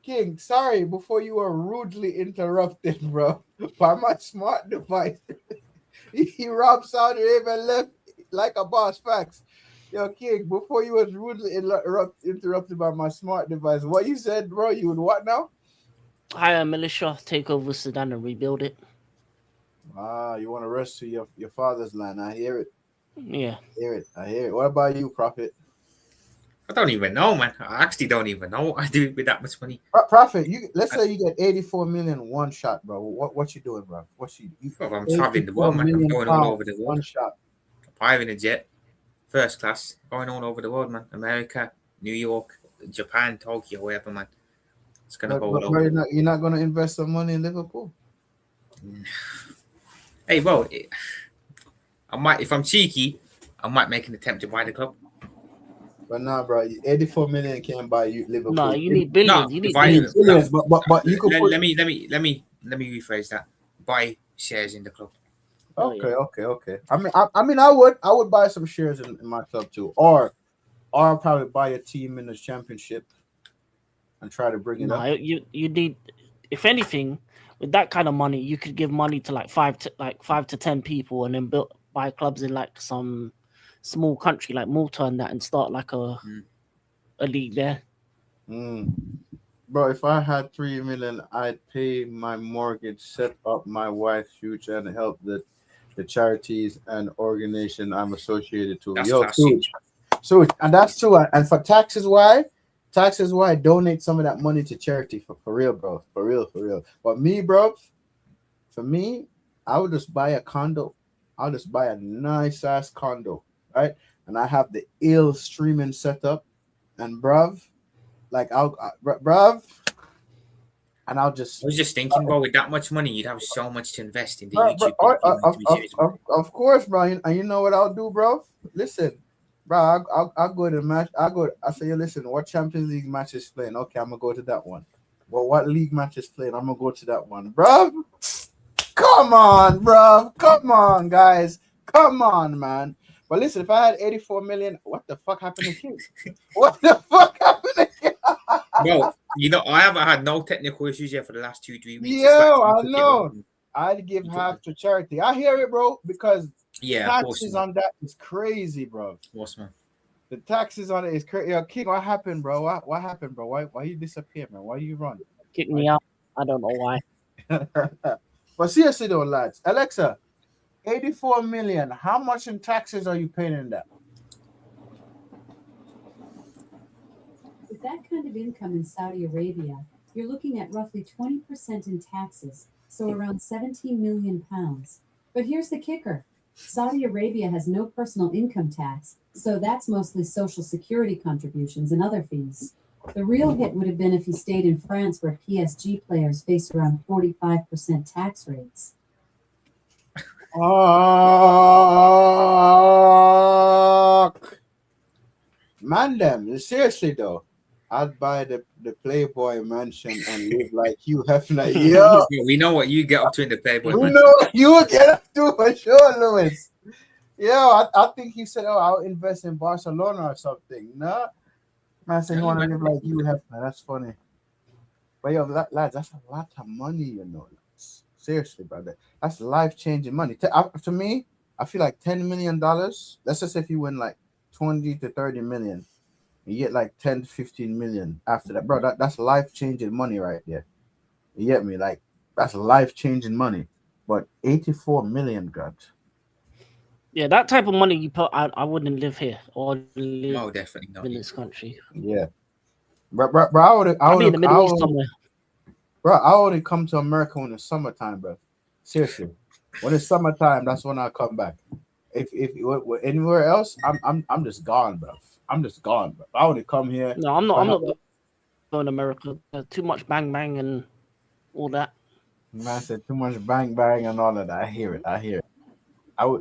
King, sorry before you were rudely interrupted, bro, by my smart device. He robbed Saudi Arabia and left like a boss. Facts. Yo, King, before you was rudely interrupted by my smart device, what you said, bro, you would what now? Hire a militia, take over Sudan and rebuild it. Ah, you want to rescue your father's land. I hear it. Yeah. I hear it. What about you, Prophet? I don't even know, man. I actually don't even know what I do with that much money. Prophet, let's say you get 84 million one shot, bro. What you doing, bro? I'm traveling the world, man. I'm going all over the world. One shot. Hiring a jet, first class, going all over the world, man. America, New York, Japan, Tokyo, wherever, man. It's gonna go all over. You're not gonna invest some money in Liverpool. Hey, well, I might, if I'm cheeky, I might make an attempt to buy the club. But nah, bro, 84 million can't buy you Liverpool. No, you need No, billions. You need if I billions. Billions, but you could put. let me rephrase that. Buy shares in the club. Oh, yeah. Okay. I mean, I would buy some shares in my club too, or I'll probably buy a team in the championship and try to bring it No, up. you need, if anything, with that kind of money, you could give money to like five to 10 people, and then buy clubs in like some small country like Malta and that, and start like a league there. Mm. Bro, if I had 3 million, I'd pay my mortgage, set up my wife's future, and help the charities and organization I'm associated to. That's Yo, classy. so and that's true. And for taxes, why donate some of that money to charity for real, bro. For real. But me, bro, for me, I would just buy a condo. I'll just buy a nice ass condo, right? And I have the ill streaming setup, and bruv, like bruv, and I'll just I was just thinking, bro, with that much money, you'd have so much to invest in the bro, YouTube. To be serious. of course, bro. And you know what I'll do, bro? Listen, bro, I'll go to the match. I say, listen, what Champions League match is playing? Okay, I'm gonna go to that one. Well, what league match is playing? I'm gonna go to that one, bro. Come on, bro. Come on, guys. Come on, man. But listen, if I had 84 million, what the fuck happened to King? What the fuck happened to King? Bro, I haven't had no technical issues yet for the last 2-3 weeks. Yo, I know. I'd give half to charity. I hear it, bro, because taxes on that is crazy, bro. What's man? The taxes on it is crazy. Yo, King, what happened, bro? What happened, bro? Why you disappear, man? Why you run? Kick me out. I don't know why. But seriously though, lads, Alexa, 84 million. How much in taxes are you paying in that? With that kind of income in Saudi Arabia, you're looking at roughly 20% in taxes, so around 17 million pounds. But here's the kicker. Saudi Arabia has no personal income tax, so that's mostly social security contributions and other fees. The real hit would have been if he stayed in France, where PSG players face around 45% tax rates. Man, them seriously though, I'd buy the Playboy mansion and live like Hugh Hefner. Yo, we know what you get up to in the Playboy. we know what you will get up to for sure, Lewis. Yo, I think he said, "Oh, I'll invest in Barcelona or something." No, man said he want to live like Hugh Hefner. That's funny. But yo, lads, that's a lot of money, you know. Seriously, brother, that's life-changing money. To me, I feel like $10 million. Let's just say if you win like 20 to 30 million, you get like 10 to 15 million after that, bro. That's life-changing money right there. You get me? Like that's life-changing money. But 84 million, God. Yeah, that type of money you put, I wouldn't live here or live No, definitely not. in this country. Yeah, bro, I I'd be in the Middle East would, somewhere. bro. I only come to America when it's summertime, bro. Seriously, when it's summertime, that's when I come back. If anywhere else, I'm just gone, bro. I'm just gone, bro. I only come here. No, I'm not going to America. Too much bang bang and all that. Man said too much bang bang and all of that. I hear it.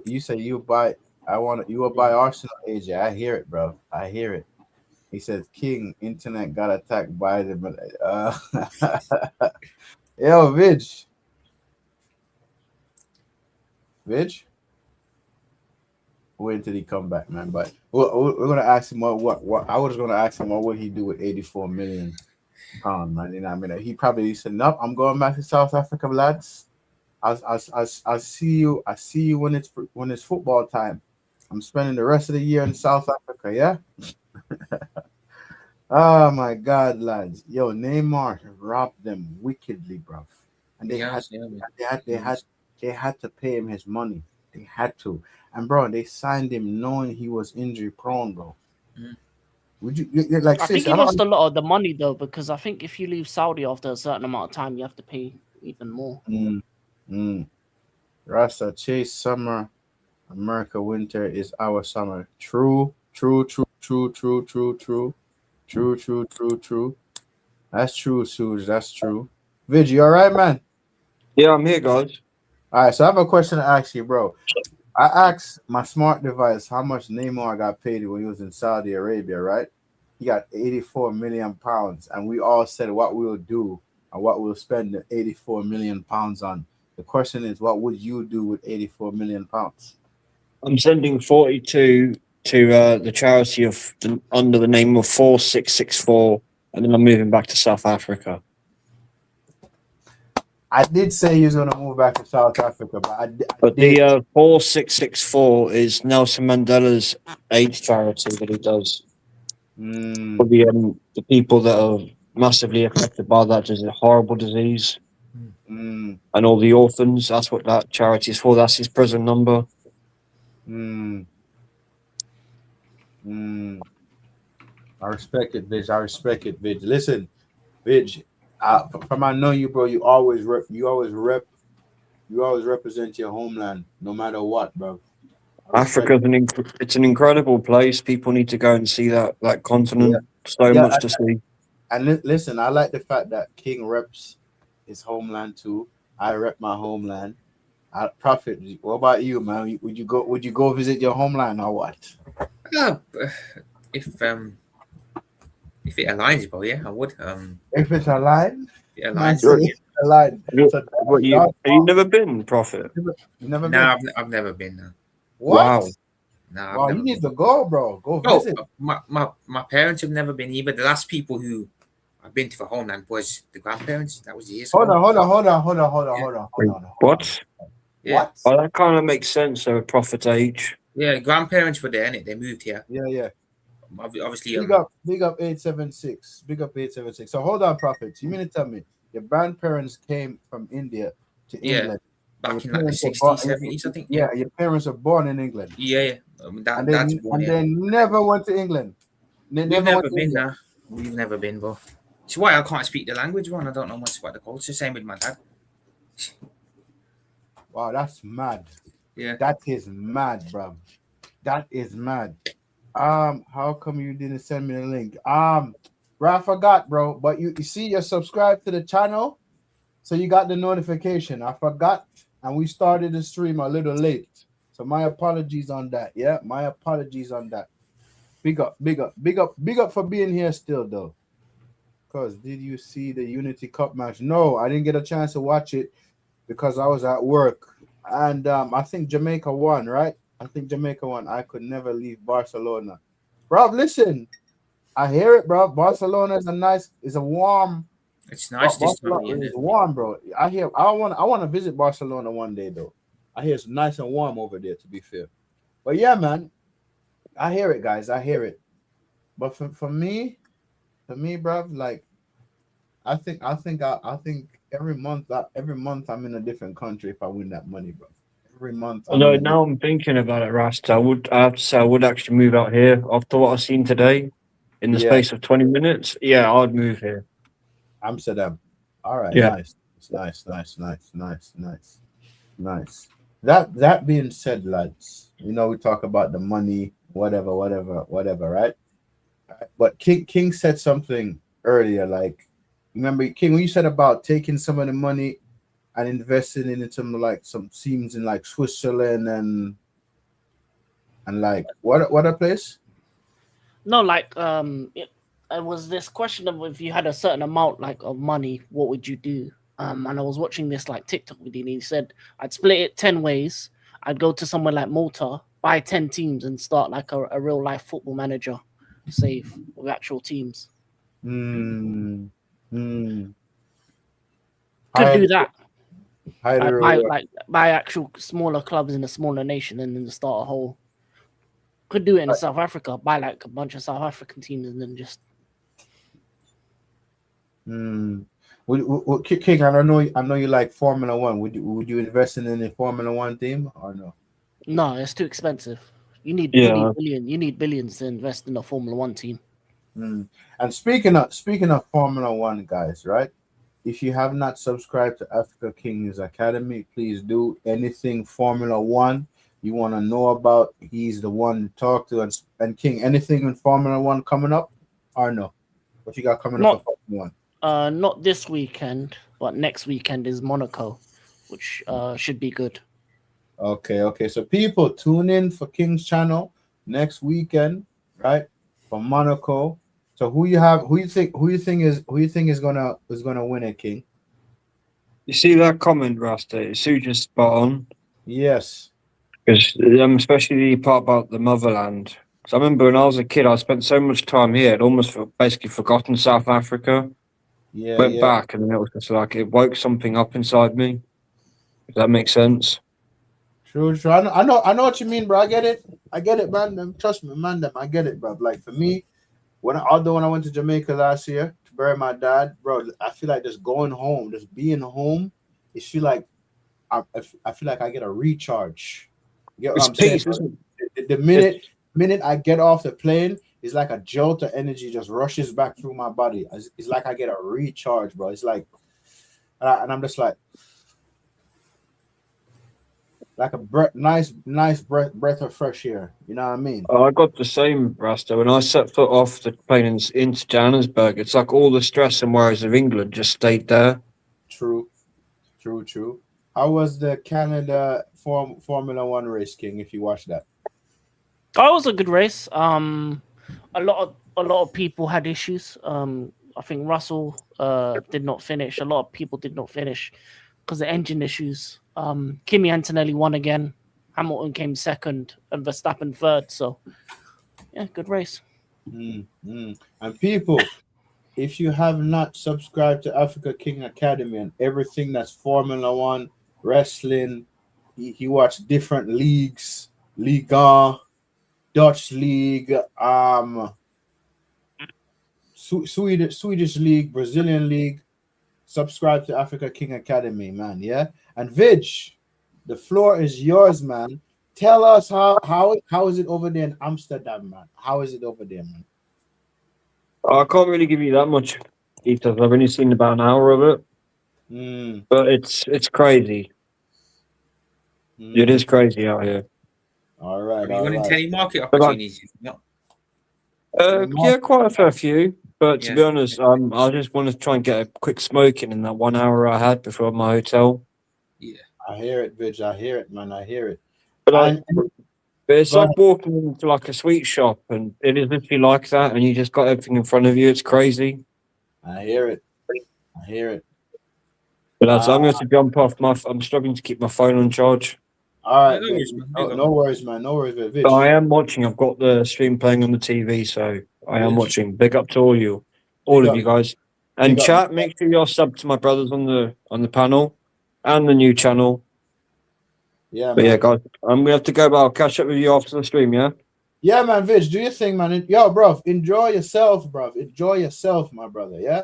You say you will buy Arsenal, AJ. I hear it, bro. I hear it. He says King internet got attacked by the yo, Vidge. Wait until he come back, man. But we're gonna ask him what I was gonna ask him what would he do with 84 million pounds, man. You know, I mean, he probably said, "Nope, I'm going back to South Africa, lads. I see you. I see you when it's football time. I'm spending the rest of the year in South Africa, yeah." Oh my God, lads! Yo, Neymar robbed them wickedly, bro, and they had to pay him his money. They had to, and bro, they signed him knowing he was injury prone, bro. Would you like? I think he lost a lot of the money though, because I think if you leave Saudi after a certain amount of time, you have to pay even more. Rasta chase summer, America winter is our summer. True. That's true, Suge. That's true. Vid, you all right, man? Yeah, I'm here, guys. All right, so I have a question to ask you, bro. I asked my smart device how much Neymar got paid when he was in Saudi Arabia, right? He got 84 million pounds, and we all said what we'll do and what we'll spend the 84 million pounds on. The question is, what would you do with 84 million pounds? I'm sending 42 to the charity under the name of 4664, and then I'm moving back to South Africa. I did say he was going to move back to South Africa, but But the 4664 is Nelson Mandela's AIDS charity that he does for the people that are massively affected by that horrible disease, and all the orphans. That's what that charity is for. That's his prison number. I respect it, Vidge. I respect it, Vidge. Listen, Vidge, from I know you, bro. You always represent your homeland, no matter what, bro. Africa's it's an incredible place. People need to go and see that continent. So much to see. And listen, I like the fact that King reps his homeland too. I rep my homeland. Prophet, what about you, man? Would you go visit your homeland or what? If it aligns, bro, yeah, I would. If it's aligned, it aligns. Aligned. Have you never been, Prophet? You never No, been? I've never been. No. What? Wow. No, Wow, you need to go, bro. Go visit. My parents have never been either. The last people who I've been to for homeland was the grandparents. That was years ago. Hold on. What? Yeah. What? Oh, that kind of makes sense. So, Prophet's age. Yeah, the grandparents were there, and they moved here. Yeah. Obviously, Big up 876. Big up 876. So hold on, Prophet. You mean to tell me your grandparents came from India to England? Back in like the 60s, 70s, I think. Yeah, your parents were born in England. Yeah. They never went to England. We've never been there. We've never been, bro. It's why I can't speak the language, bro, and I don't know much about the culture. Same with my dad. Wow, that's mad. Yeah. That is mad, bro. That is mad. How come you didn't send me the link? Bro, I forgot, bro. But you see, you're subscribed to the channel, so you got the notification. I forgot, and we started the stream a little late. So my apologies on that. Yeah, my apologies on that. Big up for being here still, though. Because did you see the Unity Cup match? No, I didn't get a chance to watch it because I was at work. And I think Jamaica won, right? I think Jamaica won. I could never leave Barcelona. Bro, listen. I hear it, bro. Barcelona is a warm. It's nice. Barcelona is warm, bro. I want to visit Barcelona one day, though. I hear it's nice and warm over there, to be fair. But yeah, man. I hear it, guys. I hear it. But for me, bro, like I think every month I'm in a different country if I win that money, bro. Every month. Although now I'm thinking about it, Rast, I have to say I would actually move out here after what I've seen today in the space of 20 minutes. Yeah, I'd move here. Amsterdam. All right, yeah. Nice. That being said, lads, we talk about the money, whatever, right? But King said something earlier, like, remember, King, when you said about taking some of the money and investing in some teams in like Switzerland and like what a place? No, like it was this question of if you had a certain amount like of money, what would you do? And I was watching this like TikTok video, and he said I'd split it 10 ways. I'd go to somewhere like Malta, buy 10 teams, and start like a real life football manager save with actual teams. Could do that. Buy actual smaller clubs in a smaller nation and then start a whole. Could do it in South Africa. Buy like a bunch of South African teams and then just. King, I know you like Formula One. Would you invest in any Formula One team or no? No, it's too expensive. You need billions to invest in a Formula One team. And speaking of Formula One, guys, right? If you have not subscribed to Africa Kings Academy, please do. Anything Formula One you want to know about, he's the one to talk to. And King, anything in Formula One coming up or no? What you got coming up in Formula One? Not this weekend, but next weekend is Monaco, which should be good. Okay. So people tune in for King's channel next weekend, right? From Monaco. So who you have? Who you think is gonna win it, King? You see that comment, Rasta? It's just spot on. Yes. Because especially the part about the motherland. Because I remember when I was a kid, I spent so much time here, I'd almost basically forgotten South Africa. Yeah. Went Yeah. back, and then it was just like it woke something up inside me. If that makes sense. True. I know what you mean, bro. I get it, man. Trust me, man. I get it, bro. Like for me, although when I went to Jamaica last year to bury my dad, bro, I feel like just going home, just being home, it feel like I feel like I get a recharge. You get what It's I'm saying? peace, isn't it? The minute I get off the plane, it's like a jolt of energy just rushes back through my body. It's like I get a recharge, bro. It's like, and I'm just like a nice breath of fresh air. You know what I mean? I got the same, Rasta. When I set foot off the plane into Johannesburg, it's like all the stress and worries of England just stayed there. True. How was the Canada Formula One race, King? If you watched that, That was a good race. A lot of people had issues. I think Russell did not finish. A lot of people did not finish because of engine issues. Kimi Antonelli won again. Hamilton came second and Verstappen third. So yeah, good race. and people, if you have not subscribed to Africa King Academy and everything that's Formula One, wrestling, he watched different leagues, Liga, Dutch League, Swedish League, Brazilian League. Subscribe to Africa King Academy, man. Yeah, and Vig, the floor is yours, man. Tell us how is it over there in Amsterdam, man? How is it over there, man? I can't really give you that much details. I've only seen about an hour of it, but it's crazy. It is crazy out here. All right, Have you all got into right. any market But like, opportunities? No. yeah, quite a fair few. But to Yeah. be honest, I just want to try and get a quick smoking in that 1 hour I had before my hotel. Yeah. I hear it, Vig. I hear it, man. I hear it. But like, And but it's go like ahead. walking into like a sweet shop, and it is literally like that, and you just got everything in front of you. It's crazy. I hear it. I hear it. But lads, Uh, I'm going to jump off. I'm struggling to keep my phone on charge. all No, right, no Vig. worries, man. Big up. No worries, man. No worries, Vig. But I am watching. I've got the stream playing on the TV, so I am watching. Big up to all Big of up, you guys. big And up. chat, make sure you're sub to my brothers on the panel and the new channel. Yeah, But yeah, man. guys, I'm gonna have to go. But I'll catch up with you after the stream. Yeah. Yeah, man. Vig, do your thing, man. Yo, bro, enjoy yourself, bro. Enjoy yourself, my brother. Yeah.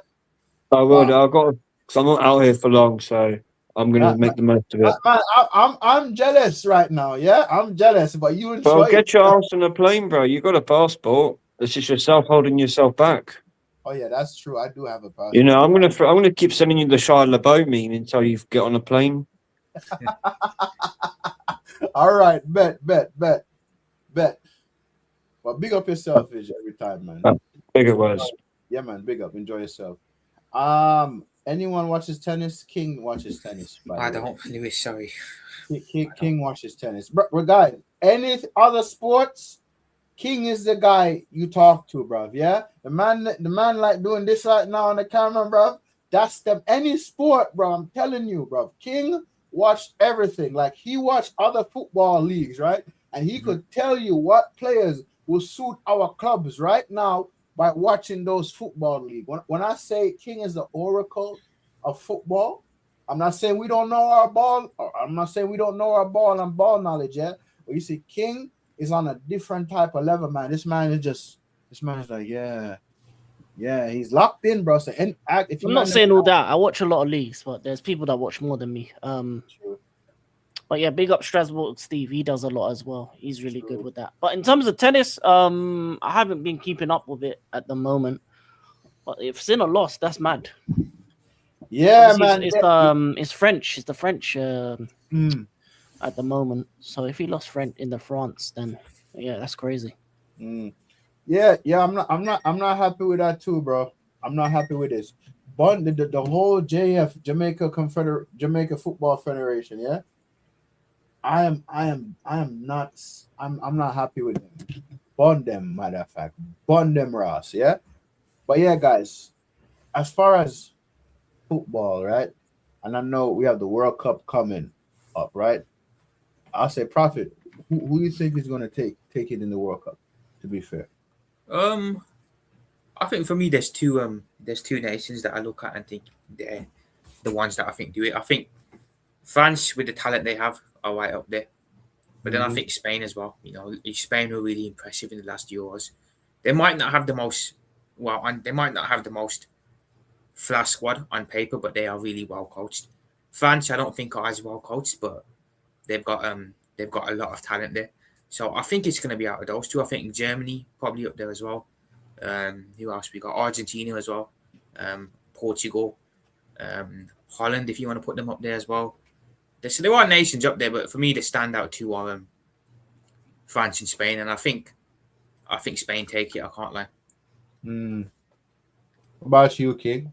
I will. I've got. Cause I'm not out here for long, so I'm gonna Man, make the most of it. I'm jealous right now. Yeah, I'm jealous, but you Well, enjoy it. get your ass on a plane, bro. You got a passport. It's just yourself holding yourself back. Oh yeah, that's true. I do have a You know, passport. I'm gonna keep sending you the Shia LaBeouf meme until you get on a plane. All right, bet. Well, big up yourself, Vig, every time, man. Bigger words. Yeah, man. Big up. Enjoy yourself. Anyone watches tennis? King watches tennis. I don't, Lewis. Sorry. King watches tennis. But guys, any other sports? King is the guy you talk to, bruv. Yeah, the man like doing this right now on the camera, bruv. That's them. Any sport, bro. I'm telling you, bruv. King watched everything. Like he watched other football leagues, right? And he could tell you what players will suit our clubs right now by watching those football league. When I say King is the oracle of football, I'm not saying we don't know our ball. I'm not saying we don't know our ball and ball knowledge yet. But you see, King is on a different type of level, man. This man is like, yeah, he's locked in, bro. So, and if you I'm not saying all that. I watch a lot of leagues, but there's people that watch more than me. But yeah, big up Strasbourg Steve. He does a lot as well. He's really good with that. But in terms of tennis, I haven't been keeping up with it at the moment. But if Sinner lost, that's mad. Yeah, obviously man. It's French. It's the French at the moment. So if he lost in the France, then yeah, that's crazy. Yeah. I'm not happy with that too, bro. I'm not happy with this. But the whole JF Jamaica Football Federation, yeah. I am not. I'm not happy with them. Bun them, matter of fact. Bun them, Ross. Yeah. But yeah, guys. As far as football, right? And I know we have the World Cup coming up, right? I'll say, Prophet. Who do you think is going to take it in the World Cup? To be fair. Um, I think for me, there's two nations that I look at and think they're the ones that I think do it. I think France, with the talent they have, are right up there. But then I Mhm. think Spain as well. Spain were really impressive in the last Euros. They might not have the most and they might not have the most flash squad on paper, but they are really well coached. France, I don't think are as well coached, but they've got a lot of talent there. So I think it's going to be out of those two. I think Germany probably up there as well. Who else we got? Argentina as well. Portugal, Holland, if you want to put them up there as well. So there are nations up there, but for me, the standout two are France and Spain, and I think Spain take it. I can't lie. Mm. What about you, King?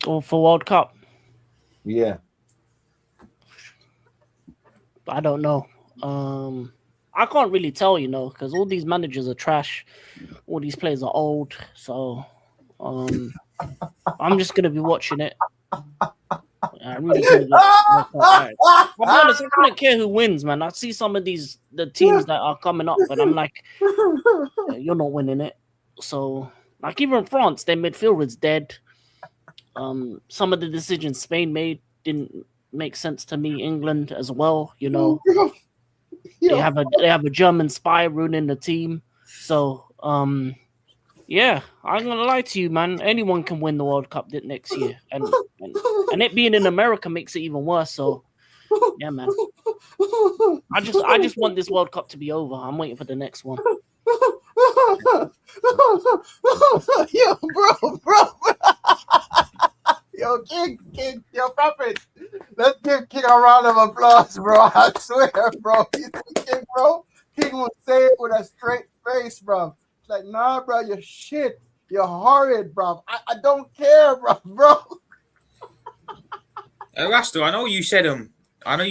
Or for World Cup, Yeah. I don't know. I can't really tell, because all these managers are trash. All these players are old, so I'm just gonna be watching it. I'm really gonna get. Alright. I'll be honest, I couldn't care who wins, man. I see some of the teams that are coming up, and I'm like, you're not winning it. So, like even France, their midfield is dead. Some of the decisions Spain made didn't make sense to me. England as well, they have a German spy ruining the team. So, yeah, I'm gonna lie to you, man. Anyone can win the World Cup next year, and it being in America makes it even worse. So, yeah, man. I just want this World Cup to be over. I'm waiting for the next one. Yo, bro. Yo, King, yo, Prophet. Let's give King a round of applause, bro. I swear, bro. You think King, bro? King would say it with a straight face, bro. It's like, nah, bro, you're shit. You're horrid, bro. I don't care, bro. Rasto, I know you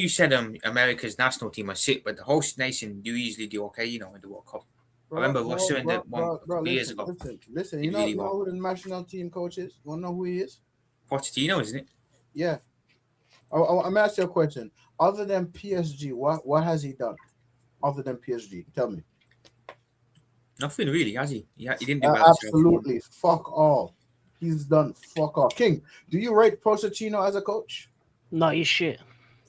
said America's national team are sick, but the host nation do usually do okay, in the World Cup. I remember Russia in the one couple years ago. Listen. Did You know, really you know well. who the national team coach is? You want to know who he is? Pochettino, isn't it? Yeah. I'm gonna ask you a question. Other than PSG, what has he done? Other than PSG, tell me. Nothing really, has he? He didn't do well. Absolutely, fuck all. He's done fuck all. King, do you rate Pochettino as a coach? No, he's shit.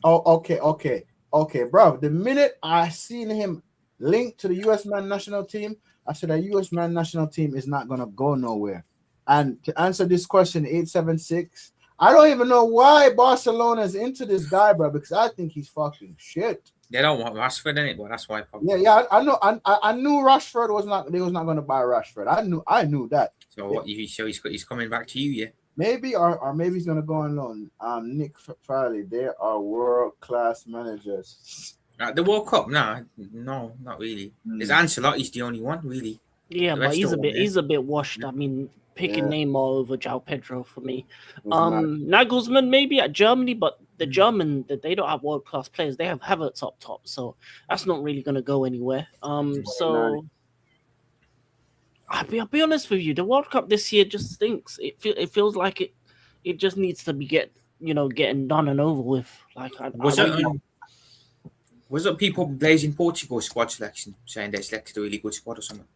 Oh, okay, bro. The minute I seen him linked to the U.S. man national team, I said the U.S. man national team is not gonna go nowhere. And to answer this question, 876, I don't even know why Barcelona is into this guy, bro, because I think he's fucking shit. They don't want Rashford in it, but that's why. Probably. Yeah, I know. I knew Rashford was not. They was not going to buy Rashford. I knew that. So what? So he's coming back to you, yeah? Maybe or maybe he's going to go on loan. Nick Farley, they are world class managers. The World Cup, no, not really. There's Ancelotti's the only one, really. Yeah, but he's a bit washed. I mean, picking Neymar over João Pedro for me. Nagelsmann maybe at Germany, but the German that they don't have world class players. They have Havertz up top, so that's not really going to go anywhere. So I'll be honest with you, the World Cup this year just stinks. It feels like it just needs to be getting done and over with. Like was it people blazing Portugal's squad selection, saying they selected a really good squad or something?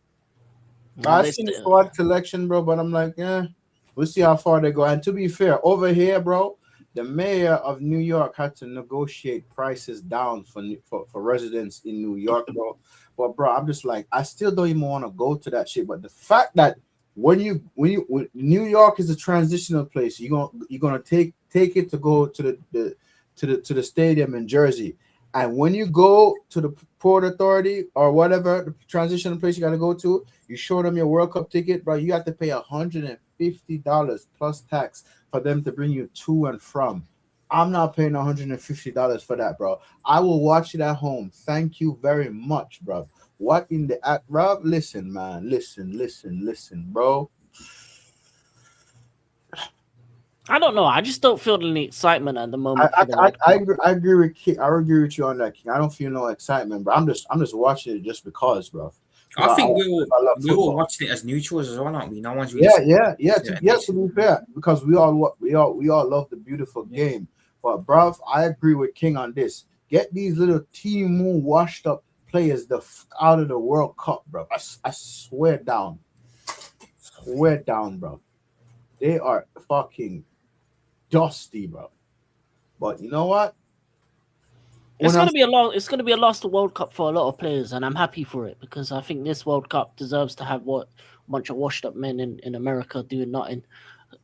I seen the squad selection, bro, but I'm like, we'll see how far they go. And to be fair, over here, bro, the mayor of New York had to negotiate prices down for residents in New York, bro. But bro, I'm just like, I still don't even want to go to that shit. But the fact that when New York is a transitional place, you're gonna take it to go to the stadium in Jersey. And when you go to the Port Authority or whatever the transitional place you got to go to, you show them your World Cup ticket, bro. You have to pay $150 plus tax for them to bring you to and from. I'm not paying $150 for that, bro. I will watch it at home. Thank you very much, bro. What in the act, bro? Listen, man. Listen, bro. I don't know. I just don't feel any excitement at the moment for the I, World I, Cup. I agree with King. I agree with you on that, King. I don't feel no excitement, but I'm just watching it just because, bro. I think I love we're all football. watching it as neutrals as well, aren't we? No one's really Yeah, yeah, yeah. supporting it, To be fair, because we all love the beautiful game. But bruv, I agree with King on this. Get these little team moon washed up players out of the World Cup, bro. I swear down, bro. They are fucking dusty, bro. But you know what? It's When I gonna be a loss. It's gonna be a loss to World Cup for a lot of players, and I'm happy for it because I think this World Cup deserves to have what a bunch of washed up men in America doing nothing.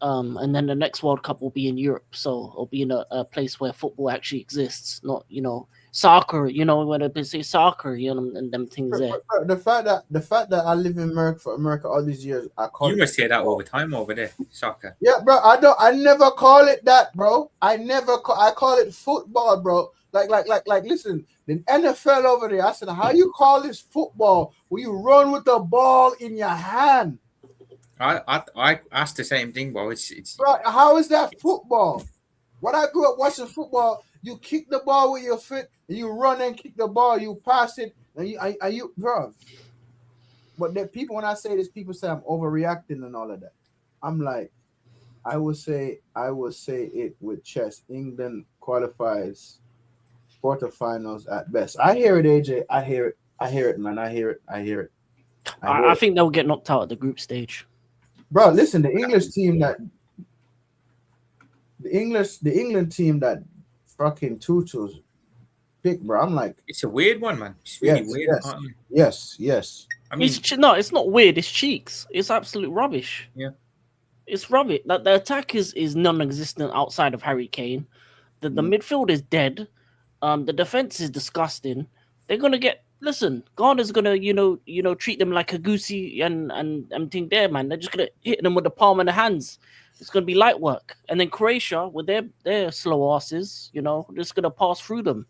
And then the next World Cup will be in Europe, so it'll be in a place where football actually exists, not soccer. When they say soccer, and them things there. the fact that I live in America all these years, I call You it must hear that all football. the time over there, soccer. Yeah, bro. I never call it that, bro. I call it football, bro. Like. Listen, the NFL over there. I said, how you call this football when you run with the ball in your hand, I asked the same thing, bro. It's bro? How is that football? When I grew up watching football, you kick the ball with your foot, and you run and kick the ball, you pass it, and you, bro. But the people, when I say this, people say I'm overreacting and all of that. I'm like, I would say it with chess. England qualifies quarterfinals at best. I hear it, AJ. I hear it, man. I hear it. I think they'll get knocked out at the group stage. Bro, listen, the England team that fucking Tutu's pick, bro. I'm like, it's a weird one, man. It's really weird. Yes. I mean, it's not weird. It's cheeks. It's absolute rubbish. Yeah. It's rubbish. That the attack is non-existent outside of Harry Kane. The midfield is dead. The defense is disgusting. They're gonna Ghana's gonna treat them like a goosey and thing there, man. They're just gonna hit them with the palm of the hands. It's gonna be light work. And then Croatia with their slow asses, just gonna pass through them.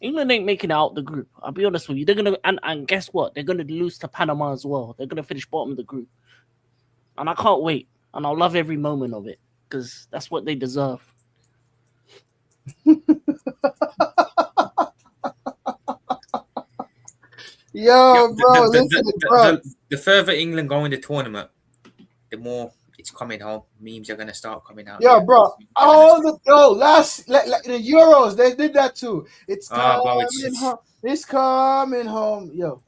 England ain't making it out the group. I'll be honest with you. They're gonna and guess what? They're gonna lose to Panama as well. They're gonna finish bottom of the group. And I can't wait. And I'll love every moment of it because that's what they deserve. Yo, bro, listen, bro. The further England go in the tournament, the more it's coming home. Memes are gonna start coming out. Yo, bro. In the Euros, they did that too. It's coming home. It's coming home. Yo,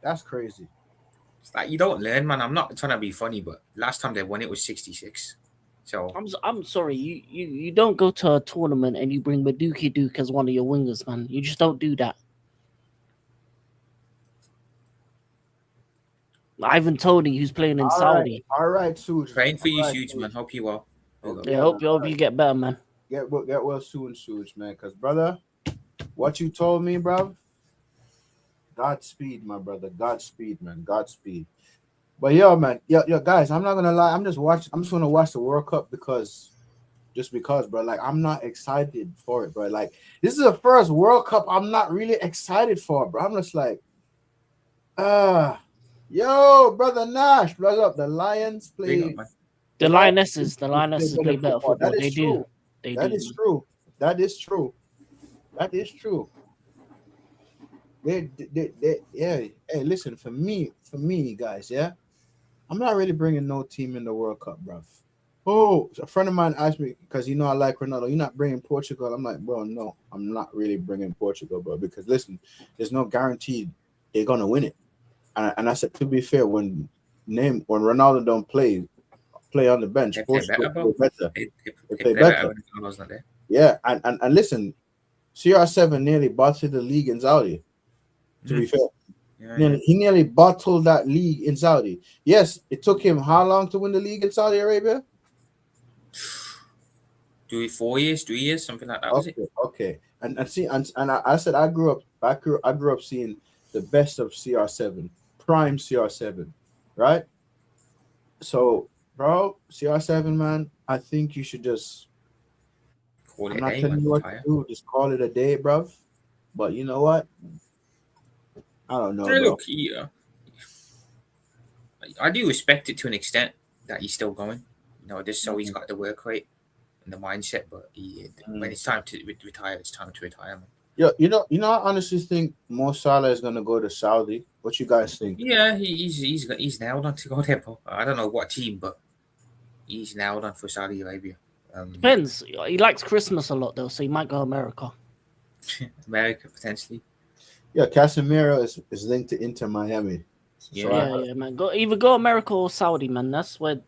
that's crazy. It's like you don't learn, man. I'm not trying to be funny, but last time they won it was 66. So I'm sorry, you don't go to a tournament and you bring Maduki Duke as one of your wingers, man. You just don't do that. Ivan Toney, who's playing in Saudi. All right, Suge. Praying for you, Suge, man. Hope you well. Yeah, hope you get better, man. Get well soon, Suge, man. Because, brother, what you told me, bro, Godspeed, my brother. Godspeed, man. Godspeed. But yo, man, yo, guys, I'm not gonna lie. I'm just gonna watch the World Cup because, bro. Like, I'm not excited for it, bro. Like, this is the first World Cup I'm not really excited for, bro. I'm just like, yo, brother Nash, plug up. The Lions play. The Lionesses play better football. They do. That is true. They, yeah. Hey, listen, for me, guys, yeah. I'm not really bringing no team in the World Cup, bruv. Oh, a friend of mine asked me, because I like Ronaldo, you're not bringing Portugal? I'm like, bro, no, I'm not really bringing Portugal, bro, because listen, there's no guarantee they're going to win it. And I said, to be fair, when Ronaldo don't play on the bench, Portugal play better. They play better. Yeah, and listen, CR7 nearly bottled the league in Saudi, to be fair. He nearly bottled that league in Saudi. Yes, it took him how long to win the league in Saudi Arabia? 4 years, 3 years, something like that. Was it? Okay. And I said I grew up seeing the best of CR7, prime CR7, right? So, bro, CR7, man, I think you should just I'm not telling you what to do, just call it a day, bro. But you know what? I don't know. Look, I do respect it to an extent that he's still going. just so he's got the work rate and the mindset. But when it's time to retire, it's time to retire, man. Yeah, I honestly think Mo Salah is gonna go to Saudi. What you guys think? Yeah, he's nailed on to go there, bro. I don't know what team, but he's nailed on for Saudi Arabia. Depends. He likes Christmas a lot though, so he might go America. America potentially. Yeah, Casemiro is linked to Inter Miami. Yeah, man. Either go America or Saudi, man. That's where.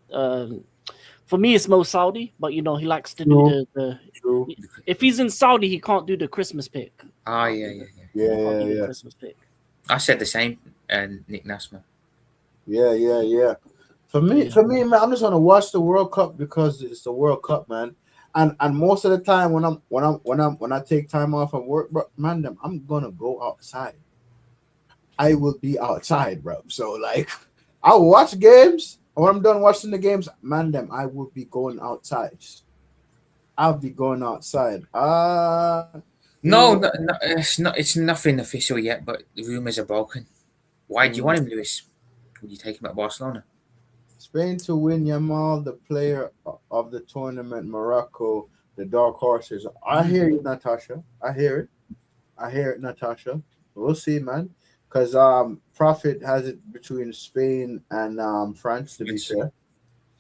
For me, it's Mo Saudi, but he likes to do the. True. If he's in Saudi, he can't do the Christmas pick. Yeah. Christmas pick. I said the same, and Nick Nasma. Yeah. For me, man, I'm just gonna watch the World Cup because it's the World Cup, man. And most of the time when I take time off from work, bro, man, I'm gonna go outside. I will be outside, bro. So like, I'll watch games. And when I'm done watching the games, man, I will be going outside. I'll be going outside. No, it's nothing official yet, but the rumors are broken. Why do you want him, Lewis? Would you take him at Barcelona? Spain to win Yamal, the player of the tournament. Morocco, the dark horses. I hear you, Natasha. I hear it, Natasha. We'll see, man. Because Prophet has it between Spain and France, to be fair.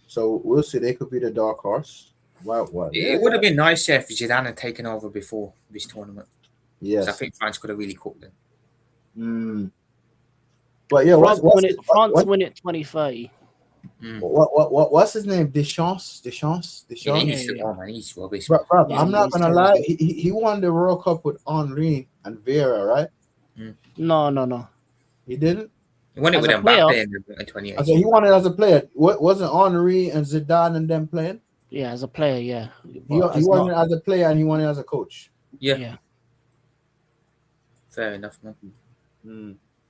So we'll see. They could be the dark horse. What? It would have been nice if Zidane had taken over before this tournament. Yes. I think France could have really cooked them. But yeah, France win it 2030. What's his name? Deschamps. Yeah, he's rubbish. Bro, I'm not gonna lie. He won the World Cup with Henry and Vieira, right? No. He didn't. He won it with Mbappe in 2018. Okay, he won it as a player. Wasn't Henry and Zidane and them playing? Yeah, as a player, yeah. He won it as a player and he won it as a coach. Yeah. Fair enough, man.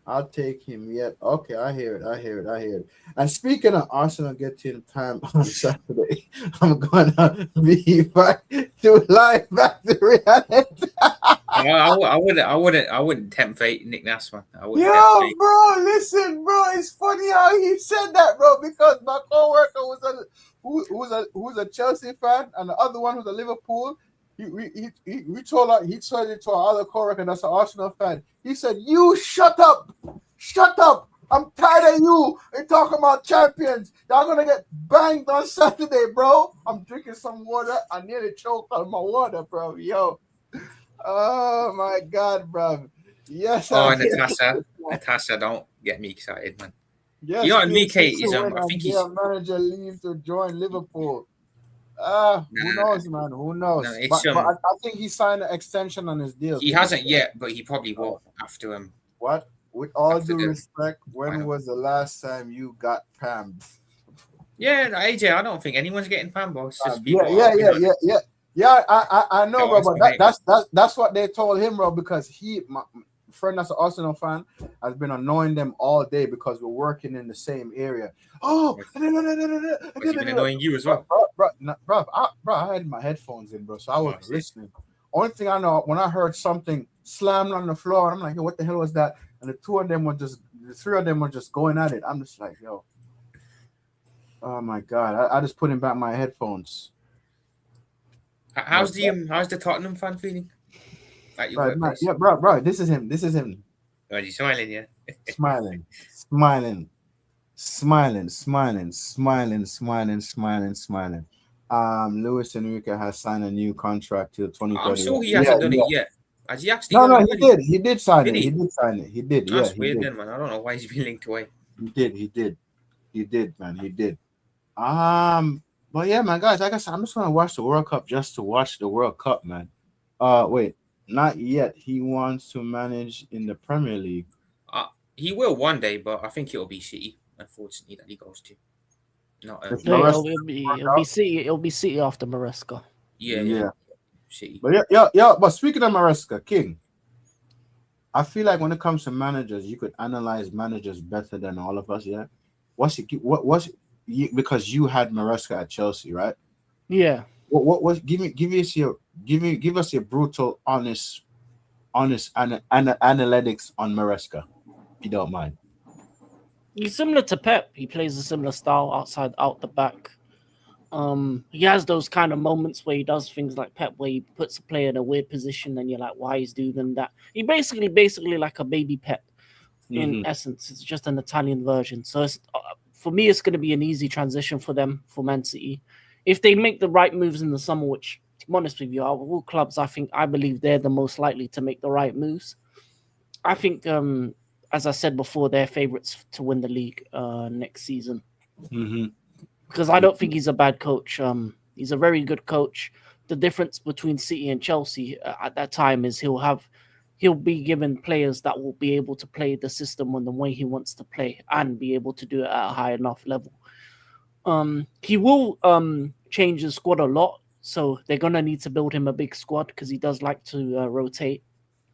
I'll take him. Yeah. Okay, I hear it. And speaking of Arsenal getting time on Saturday, I'm gonna be back to reality. I wouldn't tempt fate, Nick Nasma. Yo, bro, listen, bro. It's funny how he said that, bro, because my coworker who's a Chelsea fan and the other one who's a Liverpool. He told it to our other coworker that's an Arsenal fan. He said, "You shut up. I'm tired of you. You're talking about champions. Y'all gonna get banged on Saturday, bro." I'm drinking some water. I nearly choked on my water, bro. Yo. Oh my God, bro. Yes. Oh, Natasha, don't get me excited, man. Yes, you know, Enrique is I think his manager leaves to join Liverpool. Who knows, man? Who knows? No, but I think he signed an extension on his deal. He hasn't yet, but he probably will after him. What? With all due respect, when was the last time you got pammed? Yeah, AJ, I don't think anyone's getting pammed, bro. Yeah. I know, bro, but that's what they told him, bro, because my friend that's an Arsenal fan has been annoying them all day because we're working in the same area. Oh, no. He's been annoying you as well, bro. I had my headphones in, bro, so I was listening. Only thing I know, when I heard something slammed on the floor, I'm like, yo, what the hell was that? And the three of them were just going at it. I'm just like, yo, oh my God! I just put in back my headphones. How's the Tottenham fan feeling? Yeah, bro. This is him. Oh, he's smiling, yeah. smiling. Luis Enrique has signed a new contract till 2030. I'm sure he hasn't done it yet. Has he actually? No, he did. He did sign it. He did sign it. He did. That's weird, then, man. I don't know why he's been linked away. He did, man. He did. But yeah, man, guys, like I said, I'm just gonna watch the World Cup just to watch the World Cup, man. Wait, not yet. He wants to manage in the Premier League. He will one day, but I think it'll be City, unfortunately, that he goes to. It'll be City after Maresca. Yeah. City. But yeah. But speaking of Maresca, King, I feel like when it comes to managers, you could analyze managers better than all of us. Yeah. Because you had Maresca at Chelsea, right? Yeah. Give us your brutal, honest analytics on Maresca, if you don't mind. He's similar to Pep. He plays a similar style out the back. He has those kind of moments where he does things like Pep, where he puts a player in a weird position, and you're like, why is doing that? He basically like a baby Pep in essence. It's just an Italian version. So it's, for me, it's going to be an easy transition for them, for Man City, if they make the right moves in the summer. Which, to be honest with you, out of all clubs, I believe they're the most likely to make the right moves. I think, as I said before, they're favourites to win the league next season. Because I don't think he's a bad coach. He's a very good coach. The difference between City and Chelsea at that time is he'll be given players that will be able to play the system in the way he wants to play and be able to do it at a high enough level. He will change the squad a lot, so they're gonna need to build him a big squad because he does like to rotate,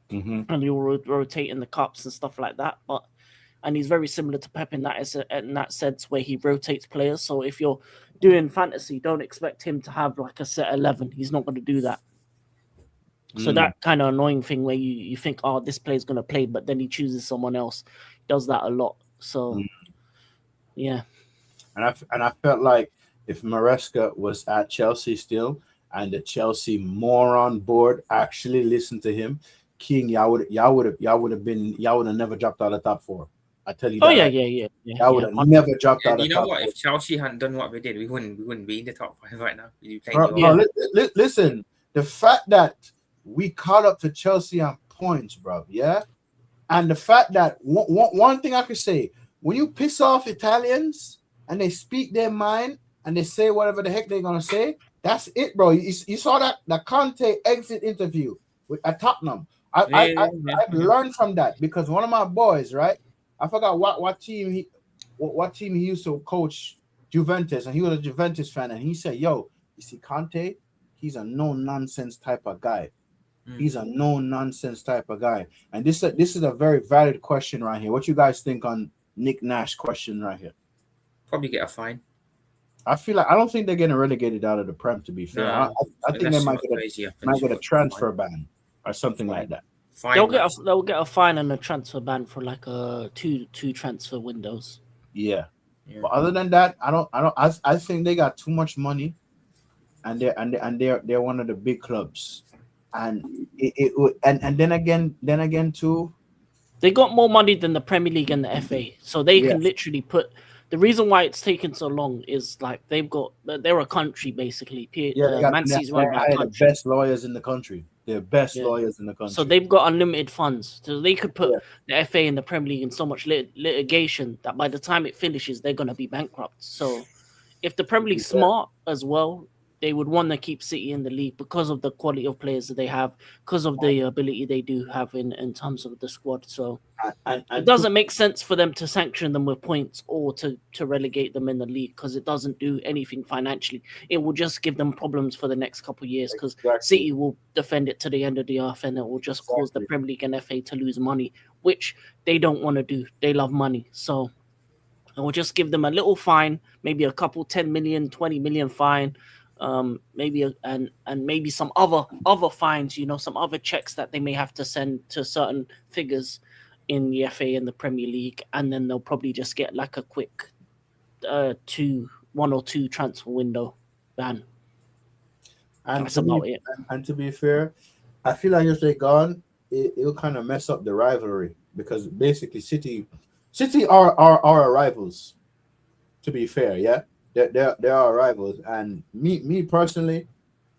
and he'll rotate in the cups and stuff like that. And he's very similar to Pep in that sense where he rotates players. So if you're doing fantasy, don't expect him to have like a set 11. He's not going to do that. So that kind of annoying thing where you think, oh, this player's going to play, but then he chooses someone else. He does that a lot. So, yeah. And I felt like if Maresca was at Chelsea still, and the Chelsea moron board actually listened to him, King, y'all would have never dropped out of the top 4. I tell you. Oh that, yeah. I would have never dropped out of You the know top what? 4. If Chelsea hadn't done what they did, we wouldn't be in the top 5 right now. Listen, the fact that we caught up to Chelsea on points, bro, yeah, and the fact that one thing I could say, when you piss off Italians and they speak their mind and they say whatever the heck they're gonna say, that's it, bro. You saw that Conte exit interview at Tottenham. I've learned from that because one of my boys, right? I forgot what team he used to coach, Juventus, and he was a Juventus fan, and he said, "Yo, you see Conte, he's a no nonsense type of guy. He's a no nonsense type of guy." And this is a very valid question right here. What you guys think on Nick Nash question right here? Probably get a fine. I feel like I don't think they're getting relegated out of the Prem. To be fair, No, I think they might get a transfer ban or something like that. Fine, They'll get a fine and a transfer ban for like two transfer windows. Yeah. But other than that, I think they got too much money, and they're one of the big clubs, and and then again too, they got more money than the Premier League and the FA, so they can literally put. The reason why it's taken so long is like they're a country basically. Man City's run by a country. The best lawyers in the country. They're best lawyers in the country. So they've got unlimited funds. So they could put the FA and the Premier League in so much litigation that by the time it finishes, they're going to be bankrupt. So if the Premier League's smart as well, they would want to keep City in the league because of the quality of players that they have, because of the ability they do have in terms of the squad. So it doesn't make sense for them to sanction them with points or to relegate them in the league because it doesn't do anything financially. It will just give them problems for the next couple of years because City will defend it to the end of the earth, and it will just cause the Premier League and FA to lose money, which they don't want to do. They love money. So it will just give them a little fine, maybe a couple 10 million, 20 million fine. Maybe and maybe some other fines, some other checks that they may have to send to certain figures in the FA and the Premier League, and then they'll probably just get like a quick 1 or 2 transfer window ban. And that's about it. And to be fair, I feel like if they're gone, it'll kind of mess up the rivalry because basically City are our rivals. To be fair, yeah. There are rivals, and me personally,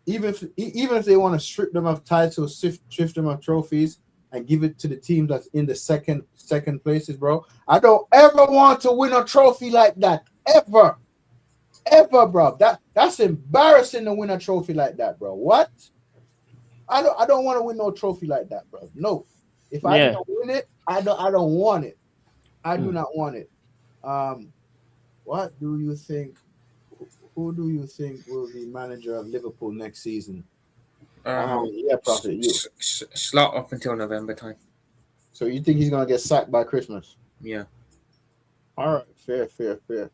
even if they want to strip them of titles, strip them of trophies, and give it to the team that's in the second places, bro, I don't ever want to win a trophy like that, ever, bro. That's embarrassing to win a trophy like that, bro. What? I don't want to win no trophy like that, bro. No, if I don't win it, I don't want it. I do not want it. What do you think? Who do you think will be manager of Liverpool next season? Prophet, you. Slot up until November time. So you think he's gonna get sacked by Christmas? Yeah. All right, fair.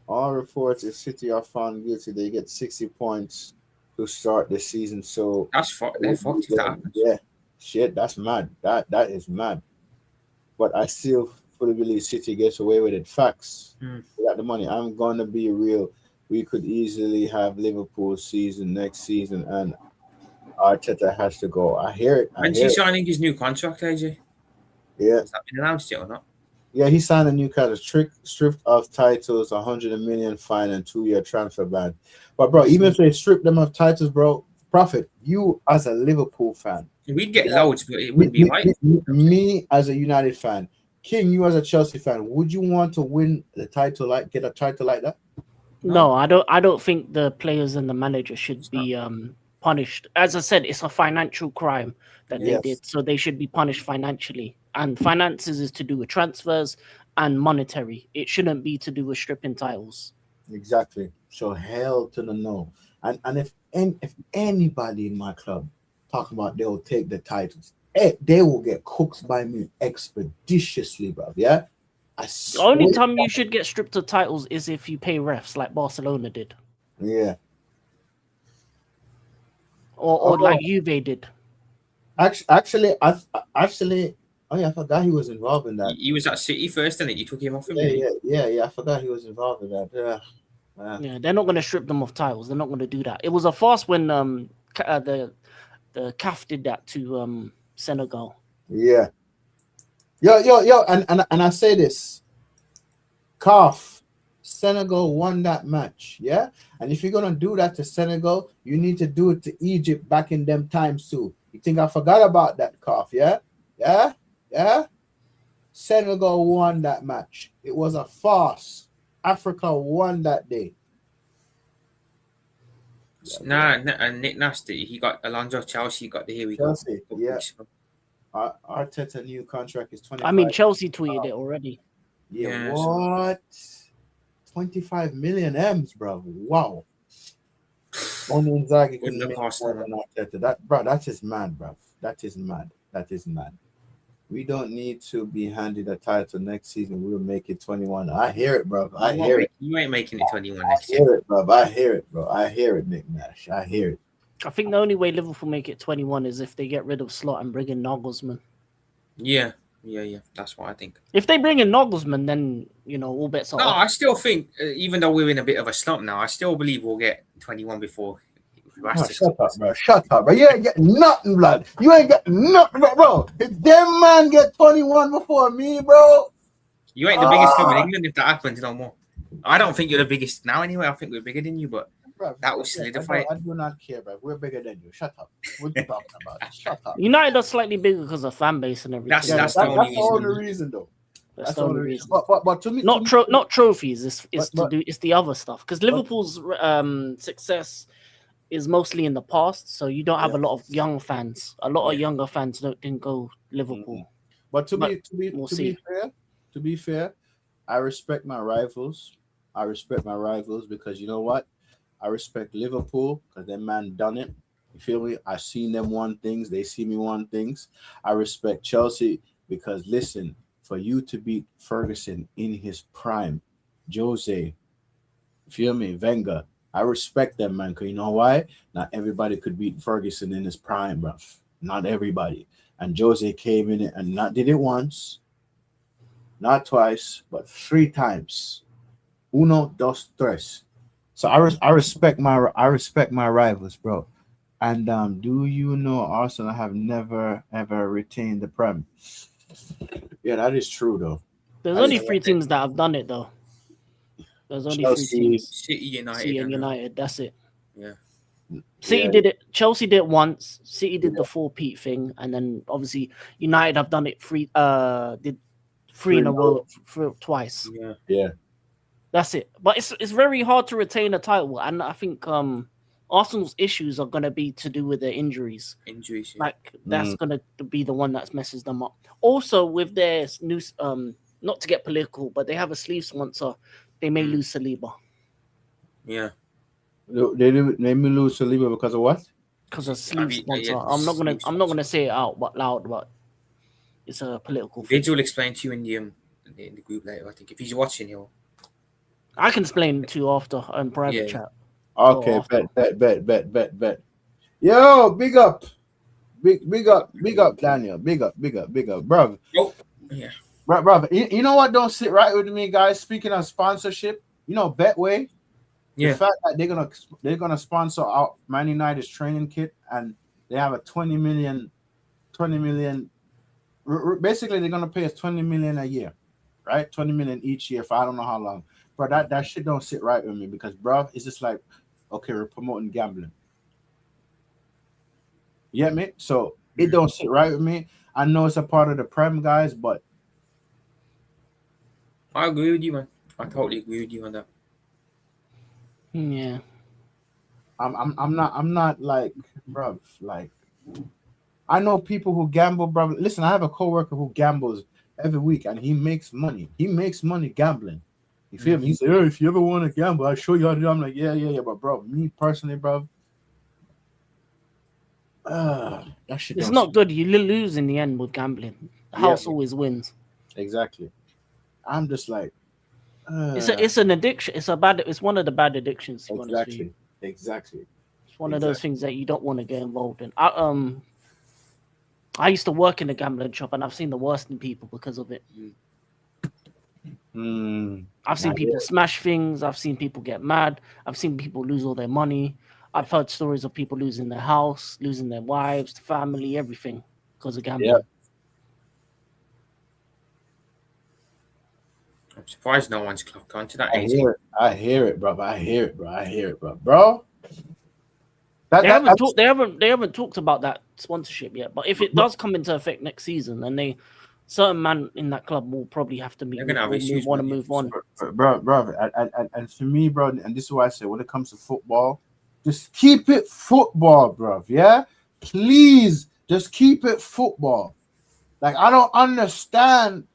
All reports is City are found guilty. They get 60 points to start the season. So they're fucked if that happens. Yeah, shit, that's mad. That is mad. But I still fully believe City gets away with it. Facts. They got the money. I'm gonna be real. we could easily have Liverpool season next season, and Arteta has to go. I hear it. I When's hear he it. signing his new contract, AJ? Yeah, Has that been announced yet or not? yeah. He signed a new contract, stripped of titles, 100 million fine, and 2 year transfer ban. But bro, even if they strip them of titles, bro, Prophet, you as a Liverpool fan, We'd get yeah, loads, but it me, wouldn't be right. me as a United fan, King, you as a Chelsea fan, would you want to win the title get a title like that? No, I don't think the players and the manager should be punished. As I said, it's a financial crime that they Yes. did, so they should be punished financially. And finances is to do with transfers and monetary. It shouldn't be to do with stripping titles. Exactly. So hell to the no. And if anybody in my club talk about they'll take the titles, they will get cooked by me expeditiously, bro. Yeah. The only time you should get stripped of titles is if you pay refs, like Barcelona did, Yeah. or like Juve did. Actually, oh yeah, I forgot he was involved in that. He was at City first, and you took him off him. Yeah. I forgot he was involved in that. Yeah, they're not going to strip them of titles. They're not going to do that. It was a farce when the CAF did that to Senegal. Yeah. Yo, and I say this. CAF, Senegal won that match, yeah? And if you're gonna do that to Senegal, you need to do it to Egypt back in them times too. You think I forgot about that, CAF, yeah? Yeah? Senegal won that match. It was a farce. Africa won that day. Nah, and Nick Nasty, he got Alonso Chelsea, got the here we Chelsea, go. yeah. Arteta new contract is 25. I mean, Chelsea tweeted it already. Yeah, what? 25 million M's, bro. Wow. Only Inzaghi can make more than Arteta. That is mad, bro. That is mad. We don't need to be handed a title next season. We'll make it 21. I hear it, bro. I hear it. You ain't making it 21 next year. I hear it, bro. I hear it, Nick Nash. I hear it. I think the only way Liverpool make it 21 is if they get rid of Slot and bring in Nagelsmann. Yeah. That's what I think. If they bring in Nagelsmann, then, all bets are off. I still think, even though we're in a bit of a slump now, I still believe we'll get 21 before. Shut up, bro. You ain't getting nothing, blood. You ain't getting nothing, bro. If them man get 21 before me, bro. You ain't the biggest club in England if that happens no more. I don't think you're the biggest now anyway. I think we're bigger than you, but bro, that will solidify. I do not care, bro. We're bigger than you. Shut up. What are you talking about? Shut up. United are slightly bigger because of fan base and everything. That's the only reason, though. That's the only reason. But to me, not trophies. It's the other stuff because Liverpool's success is mostly in the past, so you don't have a lot of young fans. A lot of younger fans didn't go Liverpool. But to be fair, I respect my rivals. Because you know what? I respect Liverpool because that man done it. You feel me? I seen them won things. They see me won things. I respect Chelsea because listen, for you to beat Ferguson in his prime, Jose, feel me, Wenger. I respect them, man, because you know why? Not everybody could beat Ferguson in his prime, bro. Not everybody. And Jose came in it and did it once, not twice, but 3 times. Uno, dos, tres. So I respect my rivals, bro. And do you know Arsenal have never ever retained the Prem? Yeah, that is true though. There's only 3 teams that have done it though. There's only Chelsea, 3 teams. City, and United. That's it. Yeah. City did it. Chelsea did it once. City did the 4-peat thing, and then obviously United have done it 3 in a row twice. Yeah. That's it. But it's very hard to retain a title, and I think Arsenal's issues are going to be to do with their injuries. Like that's going to be the one that messes them up. Also, with their new not to get political, but they have a sleeve sponsor. They may lose Saliba. Yeah. They may lose Saliba because of what? Because of sleeve sponsor. I'm not gonna say it out but loud, but it's a political thing. Vigil will explain to you in the group later. I think if he's watching, I can explain to you after in private chat. Okay, bet. Yo, big up, Daniel. Big up, bro. Oh, yeah. Brother, you know what don't sit right with me, guys? Speaking of sponsorship, Betway. Yeah. The fact that they're gonna sponsor out Man United's training kit and they have a 20 million. Basically, they're gonna pay us 20 million a year, right? 20 million each year for I don't know how long. But that shit don't sit right with me because, bro, it's just like, okay, we're promoting gambling. You get me? So it don't sit right with me. I know it's a part of the Prem guys, but I agree with you, man. I totally agree with you on that. Yeah. I'm not like, bro, like I know people who gamble, bro. Listen, I have a coworker who gambles every week and he makes money. He makes money gambling. You feel me? He said, "Oh, if you ever want to gamble, I'll show you how to do." I'm like, yeah. But bro, me personally, bro, that shit It's don't. not good. You lose in the end with gambling. The Yeah. house always wins. Exactly. I'm just like, It's an addiction. It's one of the bad addictions, to be honest with you. exactly. It's one of those things that you don't want to get involved in. I used to work in a gambling shop and I've seen the worst in people because of it. I've seen people smash things. I've seen people get mad. I've seen people lose all their money. I've heard stories of people losing their house, losing their wives, family, everything because of gambling. Yeah. I'm surprised no one's clocked on to that. I hear it, bro. Bro. They haven't talked about that sponsorship yet. But if it does come into effect next season, then certain man in that club will probably have to They're gonna have issues, move on. Bro, and for me, bro, and this is why I say when it comes to football, just keep it football, bro. Yeah, please, just keep it football. Like I don't understand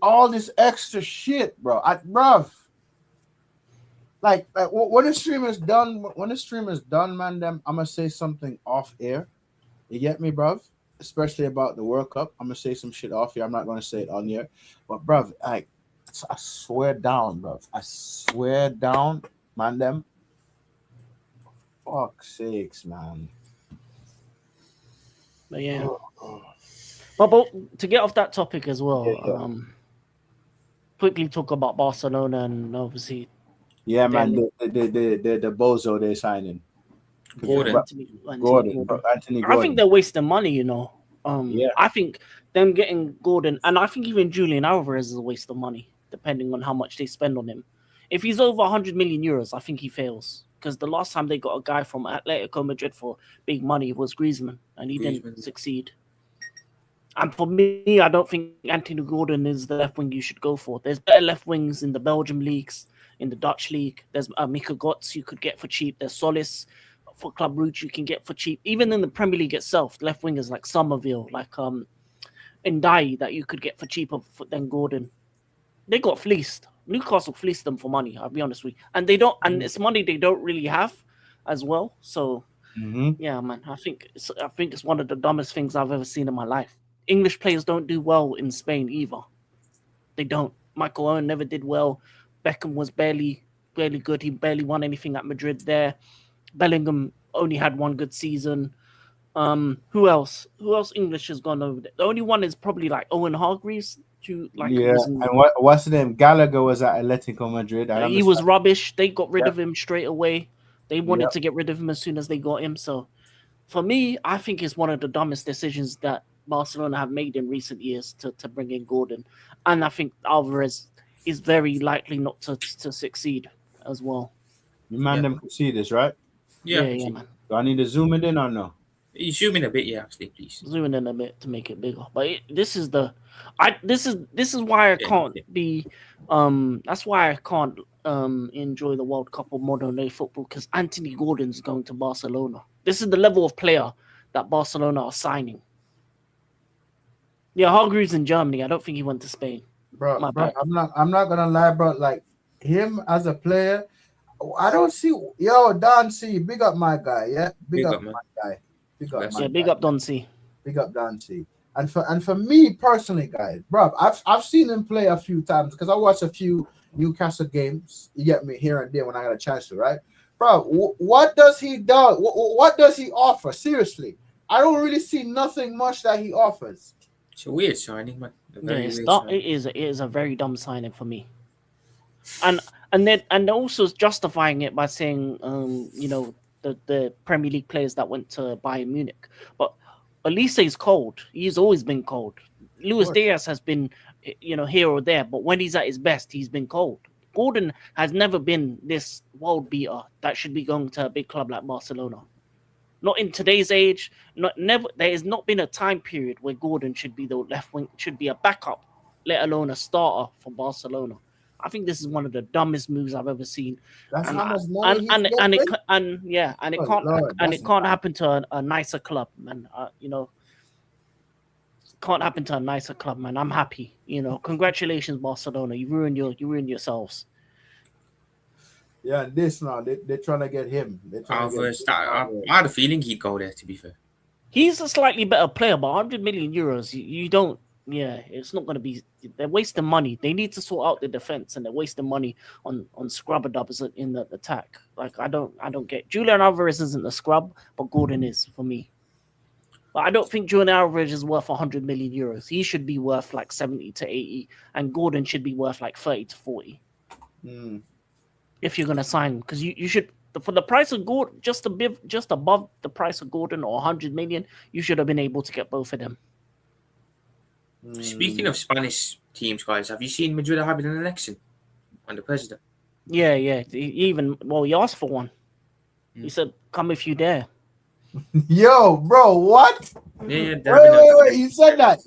all this extra shit, bro. Bro, like when the stream is done, man, I'm gonna say something off air. You get me, bro? Especially about the World Cup. I'm gonna say some shit off here. I'm not gonna say it on here, but bro, like I swear down, bro. I swear down, man. Them, fuck sakes, man. But yeah. But to get off that topic as well, quickly talk about Barcelona and obviously. Yeah, man. The bozo they're signing. Gordon. Anthony Gordon. Anthony Gordon. I think they're wasting money, you know. Yeah. I think them getting Gordon, and I think even Julian Alvarez is a waste of money, depending on how much they spend on him. If he's over 100 million euros, I think he fails. Because the last time they got a guy from Atletico Madrid for big money was Griezmann, and he didn't succeed. And for me, I don't think Anthony Gordon is the left wing you should go for. There's better left wings in the Belgium leagues, in the Dutch league. There's Mika Götze you could get for cheap. There's Solis for Club Brugge you can get for cheap. Even in the Premier League itself, left wingers like Somerville, like Ndiaye that you could get for cheaper than Gordon. They got fleeced. Newcastle fleeced them for money, I'll be honest with you. And they don't, and it's money they don't really have as well. So yeah, man, I think it's one of the dumbest things I've ever seen in my life. English players don't do well in Spain either. They don't. Michael Owen never did well. Beckham was barely good. He barely won anything at Madrid there. Bellingham only had one good season. Who else? Who else English has gone over there? The only one is probably like Owen Hargreaves. And what's the name? Gallagher was at Atletico Madrid. He was rubbish. They got rid of him straight away. They wanted to get rid of him as soon as they got him. So for me, I think it's one of the dumbest decisions that Barcelona have made in recent years to bring in Gordon. And I think Alvarez is very likely not to succeed as well. You them can see this, right? Yeah, man. Do I need to zoom it in or no? You zoom in a bit, actually, please. Zoom in a bit to make it bigger. But this is why I can't be that's why I can't enjoy the World Cup or modern day football, because Anthony Gordon's going to Barcelona. This is the level of player that Barcelona are signing. Yeah, Hargreaves in Germany. I don't think he went to Spain. Bro, I'm not gonna lie, bro. Like him as a player, I don't see. Yo, Don C, big up my guy. Yeah, big up my guy. Big up Don C. Big up Don C. And for me personally, guys, bro, I've seen him play a few times because I watched a few Newcastle games. You get me here and there when I got a chance to, right, bro? What does he do? What does he offer? Seriously, I don't really see nothing much that he offers. It's a weird signing, man. It is a very dumb signing for me. and then and also justifying it by saying, you know, the Premier League players that went to Bayern Munich, but Elise is cold. He's always been cold. Luis course. Diaz has been, you know, here or there, but when he's at his best, he's been cold. Gordon has never been this world beater that should be going to a big club like Barcelona. Not in today's age. Never. There has not been a time period where Gordon should be the left wing, should be a backup, let alone a starter for Barcelona. I think this is one of the dumbest moves I've ever seen. That's And how much money and he's and it getting? and yeah, and it Oh, can't Lord, and that's it can't bad. happen to a nicer club, man. You know, can't happen to a nicer club, man. I'm happy. You know, congratulations, Barcelona. You ruined yourselves. Yeah, this now they're trying to get him. They're trying to get I had a feeling he'd go there, to be fair. He's a slightly better player, but 100 million euros, you don't. Yeah, it's not going to be. They're wasting money. They need to sort out the defense, and they're wasting money on scrubber dubs in the attack. Like I don't get. Julian Alvarez isn't a scrub, but Gordon is for me. But I don't think Julian Alvarez is worth 100 million euros. He should be worth like 70 to 80, and Gordon should be worth like 30 to 40. Mm. If you're going to sign, because you should, for the price of Gordon, just above the price of Gordon or 100 million, you should have been able to get both of them. Speaking of Spanish teams, guys, have you seen Madrid having an election on the president? Yeah. He asked for one. He said, "Come if you dare." Yo, bro, what? Yeah, Wait, you said that?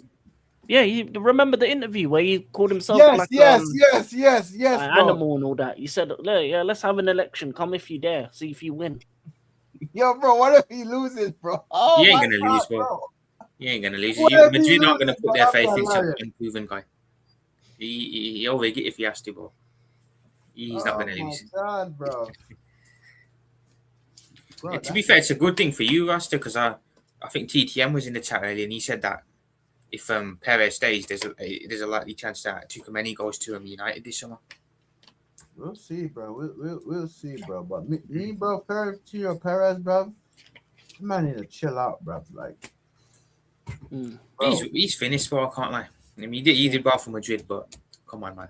Yeah, you remember the interview where he called himself Yes, an bro. animal and all that. He said, "Yeah, let's have an election. Come if you dare. See if you win." Yo, bro, what if he loses, bro? Oh, He ain't my gonna God, lose, bro. He ain't gonna lose. What if he Madrid aren't gonna loses, put bro? their That's faith in some hilarious. unproven guy. He'll rig it if he has to, bro. He's not gonna lose. Oh, my God, bro. Bro, To be fair, it's a good thing for you, Rasta, because I think TTM was in the chat earlier and he said that if Perez stays, there's a likely chance that Tuchumeni goes to United this summer. we'll see, bro. We'll see, bro. But me bro, Perez, bro, man need to chill out, bro. Like, bro. He's finished, bro. I can't lie. I mean, he did well for Madrid, but come on, man.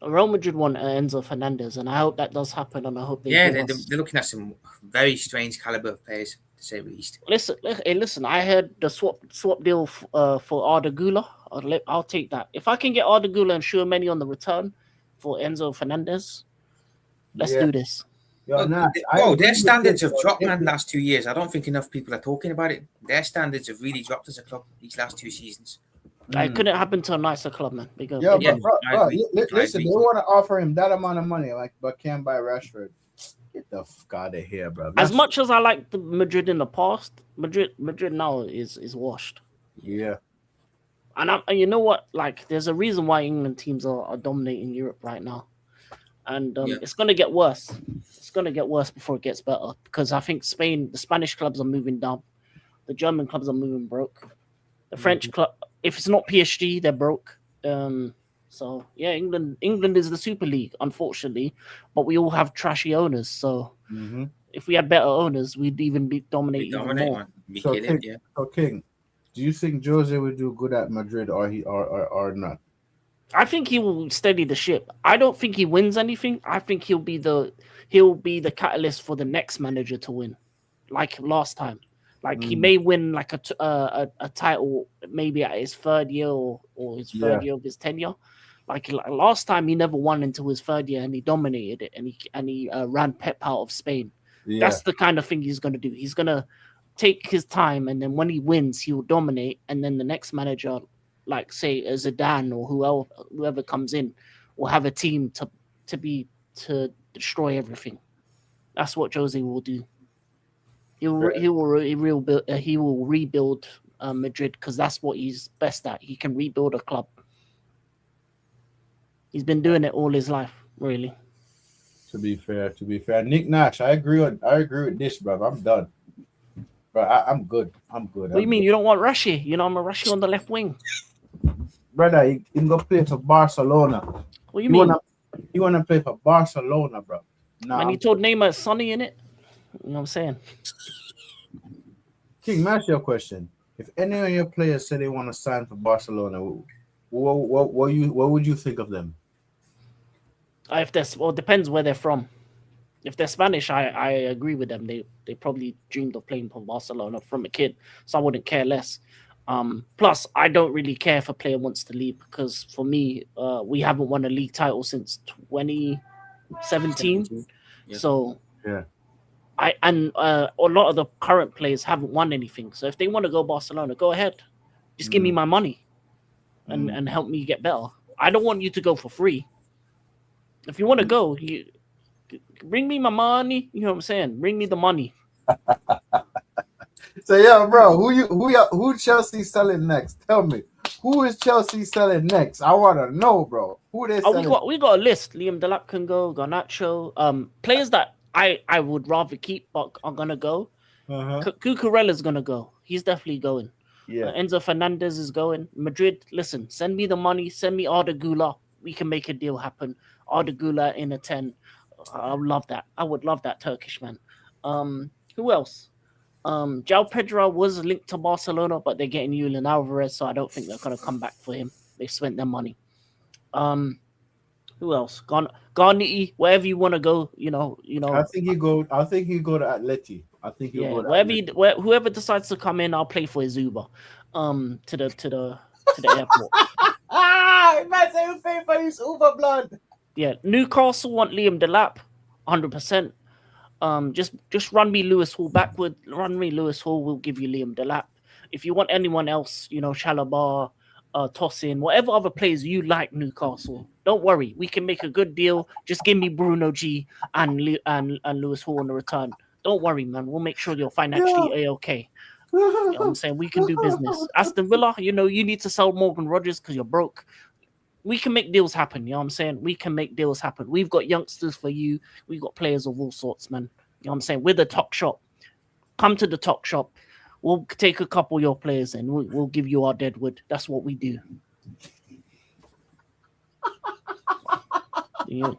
Real Madrid want Enzo Fernandez, and I hope that does happen. And I hope they're looking at some very strange caliber of players, to say the least. Listen. I heard the swap deal for Arda Güler. I'll take that. If I can get Arda Güler and Tchouaméni on the return for Enzo Fernandez, let's do this. Yo, Their standards have dropped, man, last 2 years. I don't think enough people are talking about it. Their standards have really dropped as a club these last 2 seasons. It couldn't happen to a nicer club, man. Bro, listen, they want to offer him that amount of money, but can't buy Rashford. Get the fuck out of here, bro. As much as I like the Madrid in the past, Madrid now is washed. Yeah. And you know what? Like, there's a reason why England teams are dominating Europe right now. And it's going to get worse. It's going to get worse before it gets better. Because I think the Spanish clubs are moving down. The German clubs are moving broke. The French club, if it's not PSG, they're broke. So, yeah, England is the Super League, unfortunately. But we all have trashy owners. So, if we had better owners, we'd even be dominating even more. So, King, do you think Jose would do good at Madrid or not? I think he will steady the ship. I don't think he wins anything. I think he'll be the catalyst for the next manager to win, like last time. Like he may win like a title maybe at his third year or his third year of his tenure. Like last time, he never won until his third year, and he dominated it, and he ran Pep out of Spain. Yeah. That's the kind of thing he's going to do. He's going to take his time, and then when he wins, he will dominate, and then the next manager, like say Zidane or whoever comes in, will have a team to destroy everything. That's what Jose will do. He will rebuild Madrid because that's what he's best at. He can rebuild a club. He's been doing it all his life, really. To be fair, Nick Nash, I agree with this, bro. I'm done. Bro, I'm good. What do you mean? You don't want Rashi? You know, I'm a Rashi on the left wing. Brother, he can go play for Barcelona. What do you mean? You want to play for Barcelona, bro? Nah, and he told Neymar it's sunny in it. You know what I'm saying? King, let me ask you a question. If any of your players say they want to sign for Barcelona, what would you think of them? If there's, well, depends where they're from. If they're Spanish, I agree with them. They probably dreamed of playing for Barcelona from a kid, so I wouldn't care less. Plus, I don't really care if a player wants to leave because for me, we haven't won a league title since 2017. Yeah. So Yeah. a lot of the current players haven't won anything. So if they want to go Barcelona, go ahead. Just give me my money and help me get better. I don't want you to go for free. If you want to go, you bring me my money. You know what I'm saying? Bring me the money. So yeah, bro, who Chelsea selling next? Tell me, who is Chelsea selling next? I want to know, bro. Who they selling? We got a list. Liam Delap can go. Garnacho. Players that I would rather keep but are gonna go. Cucurella's gonna go. He's definitely going. Yeah. Enzo Fernandez is going. Madrid, listen, send me the money. Send me Arda Güler. We can make a deal happen. Arda Güler in a 10. I would love that. I would love that Turkish man. Who else? João Pedro was linked to Barcelona, but they're getting Julian Alvarez, so I don't think they're gonna come back for him. They spent their money. Who else? Garniti, wherever you want to go, you know. I think you go to Atleti. I think you go to wherever whoever decides to come in, I'll play for his Uber. To the airport. Man, say you pay for his Uber blood. Yeah, Newcastle want Liam Delap, 100%. Just run me Lewis Hall backward. Run me Lewis Hall. We'll give you Liam Delap. If you want anyone else, Chalobah, Tosin, whatever other players you like, Newcastle, don't worry. We can make a good deal. Just give me Bruno G and Lewis Hall on the return. Don't worry, man. We'll make sure you're financially A-okay. You know what I'm saying? We can do business. Aston Villa, you need to sell Morgan Rogers because you're broke. We can make deals happen. You know what I'm saying? We can make deals happen. We've got youngsters for you. We've got players of all sorts, man. You know what I'm saying? We're the top shop. Come to the top shop. We'll take a couple of your players and we'll give you our deadwood. That's what we do. Yeah.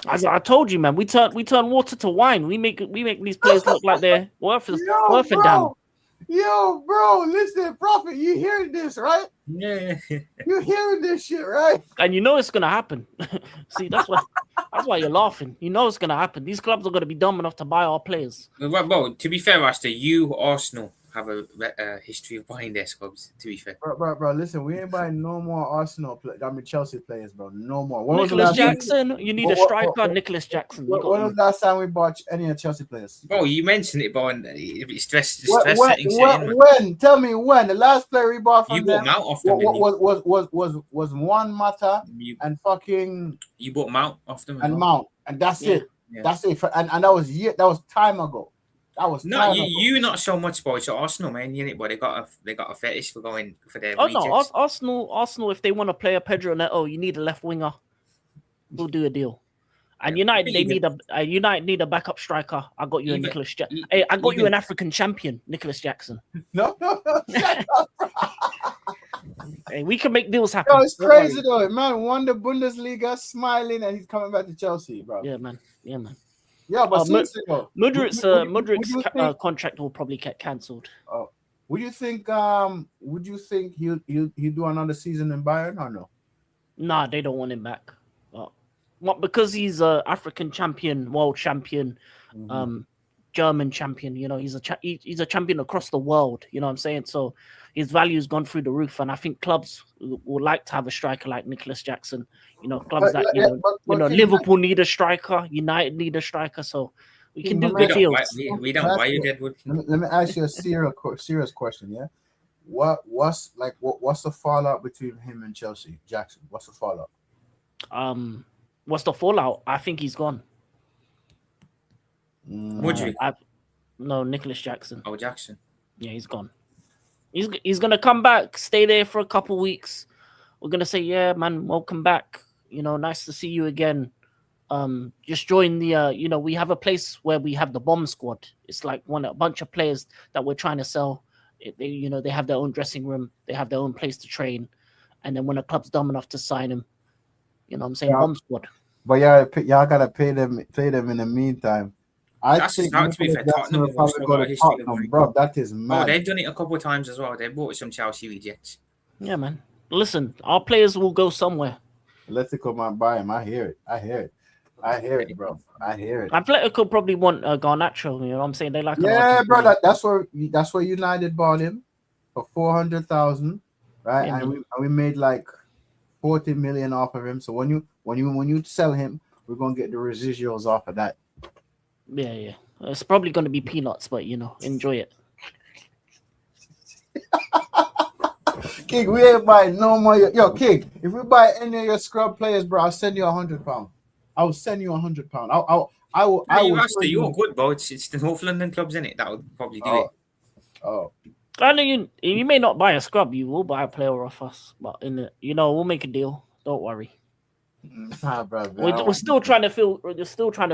As I told you, man, we turn water to wine. We make these players look like they're worth a damn. Yo, bro, listen, Prophet, you hearing this, right? Yeah. You hearing this shit, right? And you know it's gonna happen. See, that's why you're laughing. You know it's gonna happen. These clubs are gonna be dumb enough to buy our players. Well, to be fair, Rasta, you Arsenal have a history of buying their squads. To be fair, bro, listen, we ain't buying no more Arsenal. Chelsea players, bro. No more. Nicholas Jackson, you need a striker. Nicholas Jackson. When was the last time we bought any Chelsea players? Bro, you mentioned it, but it's stress settings. When? Tell me when the last player we bought from them. You bought Mount off them. Was Juan Mata and fucking. You bought Mount off them. And Mount, and that's it. Yeah. That's it. And that was time ago. No, you not so much, boy. So Arsenal, man, but they got a fetish for going for their. Oh no, Arsenal. If they want to play a Pedro Neto, you need a left winger. We'll do a deal. And United, United need a backup striker. I got you a Nicholas Jackson. Hey, I got you an African champion, Nicholas Jackson. No. Hey, we can make deals happen. Yo, it's crazy though, man. Won the Bundesliga, smiling, and he's coming back to Chelsea, bro. Yeah, man. Yeah, but Mudrik's contract will probably get cancelled. Oh, would you think he'll do another season in Bayern or no? Nah, they don't want him back. Because he's a African champion, world champion, German champion. He's a champion across the world. You know what I'm saying? So his value's gone through the roof, and I think clubs would like to have a striker like Nicholas Jackson. Clubs Liverpool need a striker, United need a striker, so we can do good deals. We don't buy you Deadwood. Let me ask you a serious question. Yeah, what's the fallout between him and Chelsea Jackson? What's the fallout? What's the fallout? I think he's gone. Would you? No, Nicholas Jackson. Oh, Jackson. Yeah, he's gone. He's gonna come back, stay there for a couple weeks. We're gonna say, yeah, man, welcome back. Nice to see you again. Just join the. We have a place where we have the bomb squad. It's like a bunch of players that we're trying to sell. They have their own dressing room. They have their own place to train, and then when a club's dumb enough to sign him, I'm saying bomb squad. But y'all gotta pay them in the meantime. I think to be fair, Tottenham have also got a history of bro. That is mad. Oh, they've done it a couple of times as well. They bought some Chelsea rejects. Yeah, man. Listen, our players will go somewhere. Atletico might buy him. I hear it. I hear it. I hear it, bro. I hear it. Atletico probably want Garnacho. You know what I'm saying? They like Yeah, an bro. Argentinian. That's where United bought him for 400,000, right? Yeah, and man. we made like 40 million off of him. So when you sell him, we're gonna get the residuals off of that. Yeah. It's probably going to be peanuts, but enjoy it. King, we ain't buying no more. Yo, King, if we buy any of your scrub players, bro, I'll send you £100. I will send you £100. I You will asked show her, you're you. good, bro. It's the North London clubs, in it, that would probably do Oh, it. oh. I know you may not buy a scrub, you will buy a player off us, but we'll make a deal. Don't worry. Nah, bro, man, We're still trying to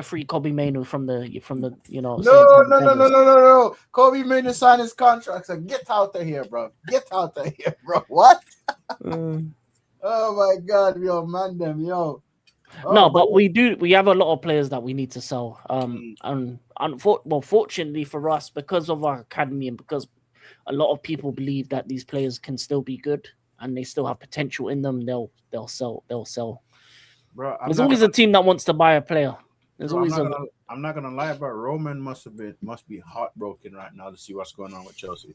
free Kobe Mainu from the No. Kobe made to sign his contract. So get out of here, bro. Get out of here, bro. What? Oh my God, yo, man, them, yo. No, but we have a lot of players that we need to sell. And fortunately for us, because of our academy and because a lot of people believe that these players can still be good and they still have potential in them, they'll sell. Bro, There's always a team that wants to buy a player. I'm not gonna lie, but Roman must be heartbroken right now to see what's going on with Chelsea.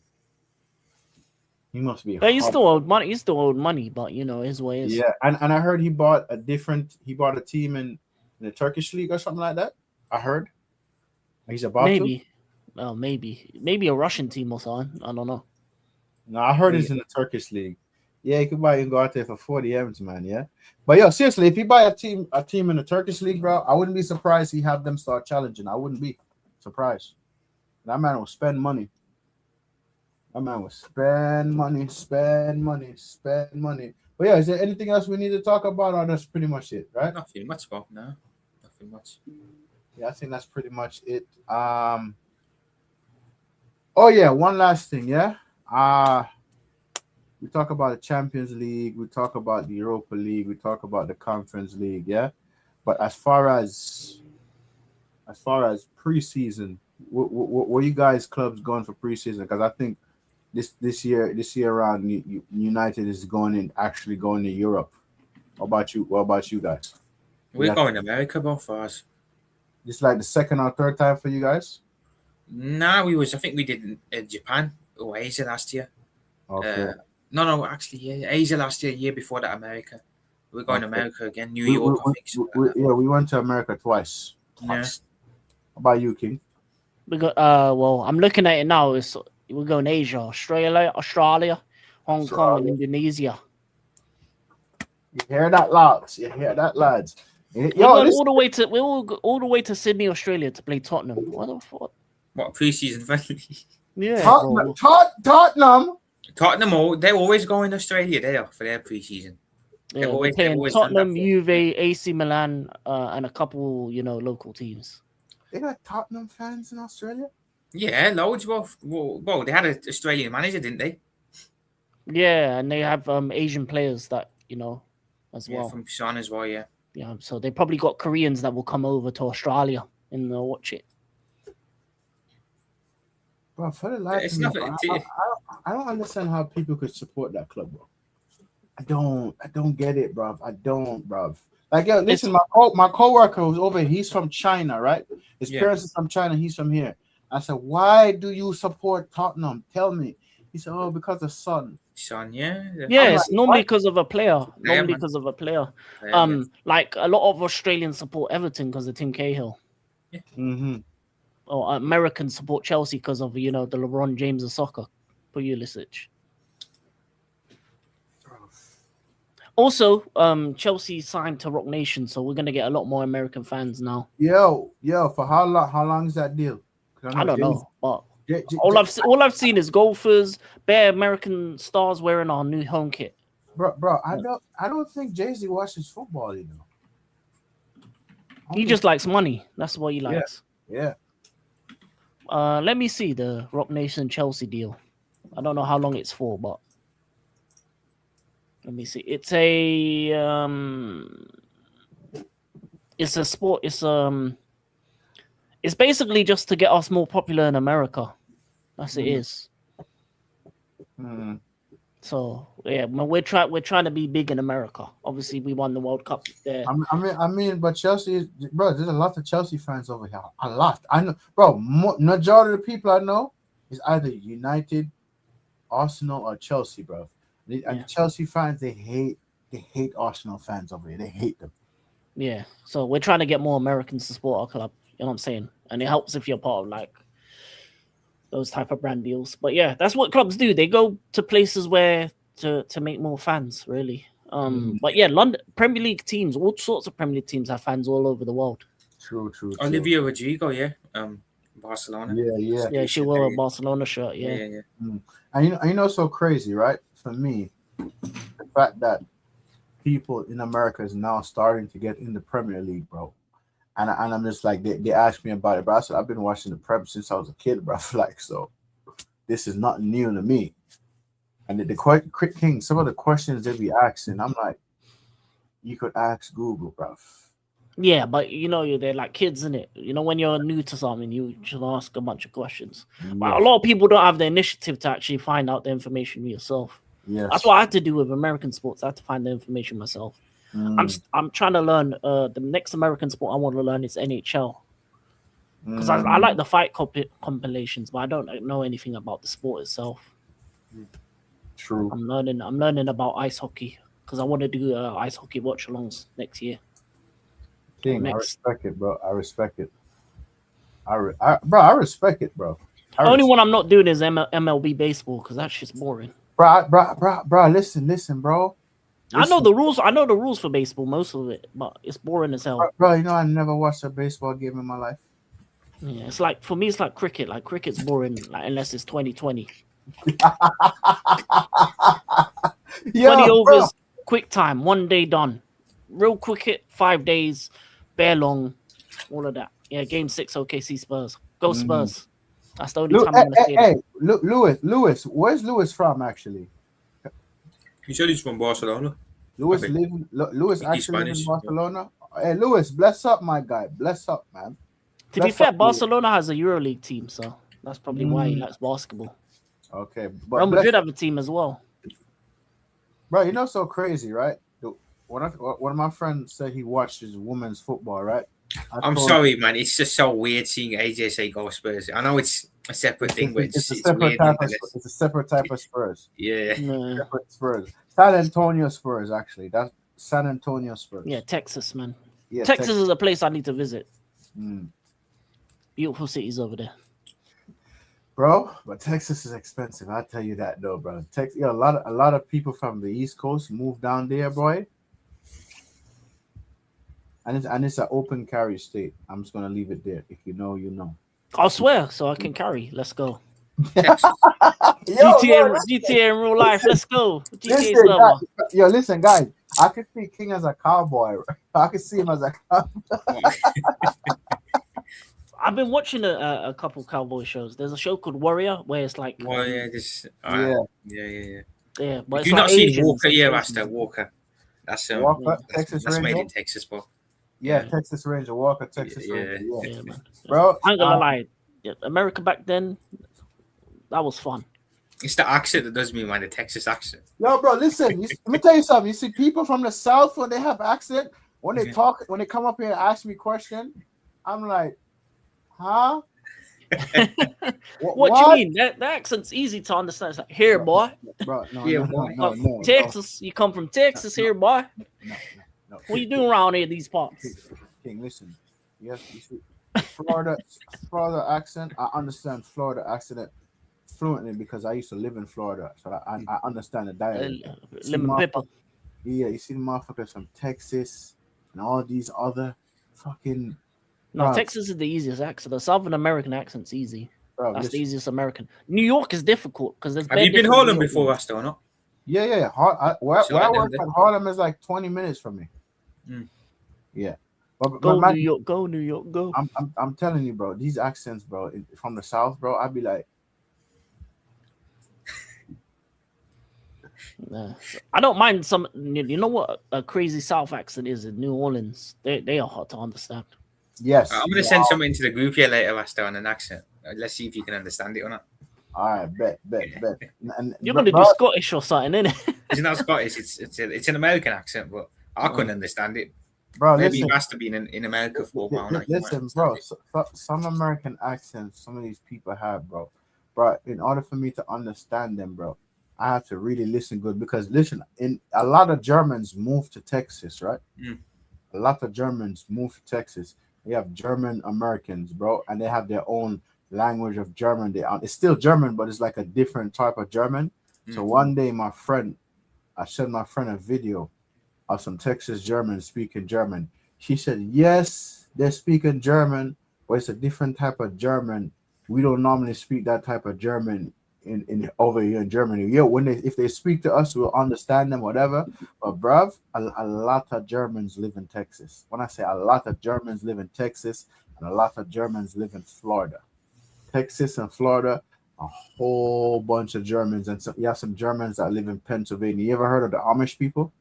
He must be. But he's still owed money. He's still owed money, but his way is. Yeah, and I heard he bought a team in the Turkish league or something like that. I heard he's about maybe. Well, maybe a Russian team or something. I don't know. No, I heard he's in the Turkish league. Yeah, he could buy and go out there for 40 M's, man. Yeah, but yo, seriously, if he buy a team in the Turkish league, bro, I wouldn't be surprised he have them start challenging. I wouldn't be surprised. That man will spend money. That man will spend money. But yeah, is there anything else we need to talk about, or that's pretty much it, right? Nothing much, bro. No, nothing much. Yeah, I think that's pretty much it. Oh yeah, one last thing, yeah. We talk about the Champions League, we talk about the Europa League, we talk about the Conference League, yeah. But as far as preseason, where you guys clubs going for preseason? Because I think this year around, United is actually going to Europe. What about you guys? We're going to America, bro, for us. This like the second or third time for you guys? Nah, I think we did in Japan or Asia last year. Okay. No, actually, yeah, Asia last year, year before that, America. We're going to America again, New We York, I think. we went to America twice. Yeah. How about you, King? We got I'm looking at it now. We're going Asia, Australia, Hong Kong, and Indonesia. You hear that, lads? We're going all the way to Sydney, Australia, to play Tottenham. What the fuck? What, preseason friendly? Yeah, Tottenham. They're always going to Australia there for their preseason. Yeah, we're playing Tottenham, Juve, AC Milan, and a couple, local teams. They got Tottenham fans in Australia? Yeah, loads. Well, they had an Australian manager, didn't they? Yeah, and they have Asian players that, as well. From Busan as well, yeah. Yeah, so they probably got Koreans that will come over to Australia and watch it. Bro, for the life of me, I don't understand how people could support that club, bro. I don't get it, bro. I don't, bro. Like, yo, listen, my coworker who's over here, he's from China, right? His parents are from China, he's from here. I said, why do you support Tottenham? Tell me. He said, oh, because of Son. Son, yeah. Yeah, it's normally because of a player. Like a lot of Australians support Everton because of Tim Cahill. Yeah. Mm-hmm. Or Americans support Chelsea because of, the LeBron James of soccer. Pulisic. Also, Chelsea signed to Rock Nation, so we're gonna get a lot more American fans now. Yo, for how long is that deal? I don't know, but all I've seen is golfers, bare American stars wearing our new home kit. Bro, I don't think Jay-Z watches football, He just likes money. That's what he likes. Yeah. Let me see the Rock Nation Chelsea deal. I don't know how long it's for, but let me see. It's a sport. It's basically just to get us more popular in America. That's it is. So yeah, we're trying to be big in America. Obviously, we won the World Cup there. I mean, but Chelsea is, bro. There's a lot of Chelsea fans over here. A lot. I know, bro. Majority of the people I know is either United, Arsenal, or Chelsea, bro. And Yeah. the Chelsea fans, they hate Arsenal fans over here. They hate them. Yeah, so we're trying to get more Americans to support our club. You know what I'm saying? And it helps if you're part of like those type of brand deals. But yeah, that's what clubs do. They go to places where to make more fans, really. But yeah, London Premier League teams, all sorts of Premier League teams have fans all over the world. True. Olivia Rodrigo, yeah, Barcelona. Yeah, she wore a Barcelona shirt. Yeah. And you know, so crazy, right? For me, the fact that people in America is now starting to get in the Premier League, bro. And I'm just like, they asked me about it, bro. I said, I've been watching the Prem since I was a kid, bro. Like, so this is not new to me. And the quick king, some of the questions they be asking, I'm like, you could ask Google, bro. Yeah, but you know, they're like kids, in it. You know, when you're new to something, you should ask a bunch of questions. But a lot of people don't have the initiative to actually find out the information yourself. Yes. That's what I had to do with American sports. I had to find the information myself. I'm trying to learn. The next American sport I want to learn is NHL because I like the fight compilations, but I don't know anything about the sport itself. True. I'm learning about ice hockey because I want to do ice hockey watch-alongs next year. King, I respect it, bro. I respect it. I respect it, bro. The only one I'm not doing is MLB baseball because that's just boring. Bro, listen, bro. I know the rules. I know the rules for baseball, most of it, but it's boring as hell. Bro, you know I never watched a baseball game in my life. Yeah, it's like for me, it's like cricket. Like cricket's boring, like unless it's 2020. 20 overs, quick time, 1 day done. Real cricket, 5 days, bare long, all of that. Yeah, game 6, OKC Spurs. Go Spurs. That's the only time I'm gonna say that. Lewis, where's Lewis from actually? He said he's from Barcelona. Lewis actually lives in Barcelona. Hey, Lewis, bless up, my guy. Bless up, man. To be fair, Barcelona has a EuroLeague team, so that's probably why he likes basketball. Okay, but Real Madrid have a team as well. Bro, you know, so crazy, right? One of my friends said he watches women's football, right? I'm sorry, man. It's just so weird seeing AJ say go Spurs. I know it's a separate thing, but it's weird. It's a separate type of Spurs. Yeah. Separate Spurs. San Antonio Spurs, actually. That's San Antonio Spurs. Yeah, Texas, man. Yeah, Texas is a place I need to visit. Beautiful cities over there. Bro, but Texas is expensive. I'll tell you that though, bro. A lot of people from the East Coast move down there, boy. And it's an open carry state. I'm just gonna leave it there. If you know, you know. I'll swear, so I can carry. Let's go. GTA in real life. Let's go. GTA listen, guys. I could see King as a cowboy. I could see him as a cowboy. I've been watching a couple cowboy shows. There's a show called Warrior where it's like yeah. But you not seen Walker? Yeah, Rasta Walker. That's Walker, Texas that's Ranger. made in Texas, bro. Yeah, Texas Ranger, Walker, Texas Ranger. Yeah, man. Bro, I ain't gonna lie. Yeah, America back then, that was fun. It's the accent that does me, man. The Texas accent. Yo, bro, listen. Let me tell you something. You see, people from the South when they have accent, when they talk, when they come up here and ask me a question, I'm like, huh? What you mean? That accent's easy to understand. It's like, here, boy. Bro, no, Texas. You come from Texas, here, boy. No. What you doing around here, these parts? King, listen. Yes, you see, Florida accent. I understand Florida accent fluently because I used to live in Florida, so I understand the dialect. Yeah, you see the motherfuckers from Texas and all these other fucking. No, Texas is the easiest accent. The Southern American accent's easy. Bro, that's the easiest American. New York is difficult because there's. Have you been Harlem before, Rasta, or not? Yeah. Where I work at Harlem is like 20 minutes from me. Yeah. Go New York, go. I'm telling you, bro. These accents, bro, from the South, bro. I'd be like. Nah. I don't mind some. You know what a crazy South accent is in New Orleans. They are hard to understand. Yes. I'm gonna send something into the group here later, Rasta, on an accent. Let's see if you can understand it or not. All right, bet. And, You're bro, gonna do Scottish or something, innit? It's not Scottish. It's an American accent, but I couldn't understand it. Maybe listen, he must have been in America for a while now. He might listen, understand bro. it. Some American accents, some of these people have, bro. Bro, in order for me to understand them, bro, I have to really listen good because listen, in a lot of Germans move to Texas, right? Mm. A lot of Germans move to Texas. We have German Americans, bro, and they have their own language of German. It's still German, but it's like a different type of German. So one day, I sent my friend a video of some Texas Germans speaking German. She said, yes, they're speaking German, but it's a different type of German. We don't normally speak that type of German in over here in Germany. Yeah, if they speak to us, we'll understand them, whatever. But bruv, a lot of Germans live in Texas. When I say a lot of Germans live in Texas, and a lot of Germans live in Florida. Texas and Florida, a whole bunch of Germans, and you have some Germans that live in Pennsylvania. You ever heard of the Amish people?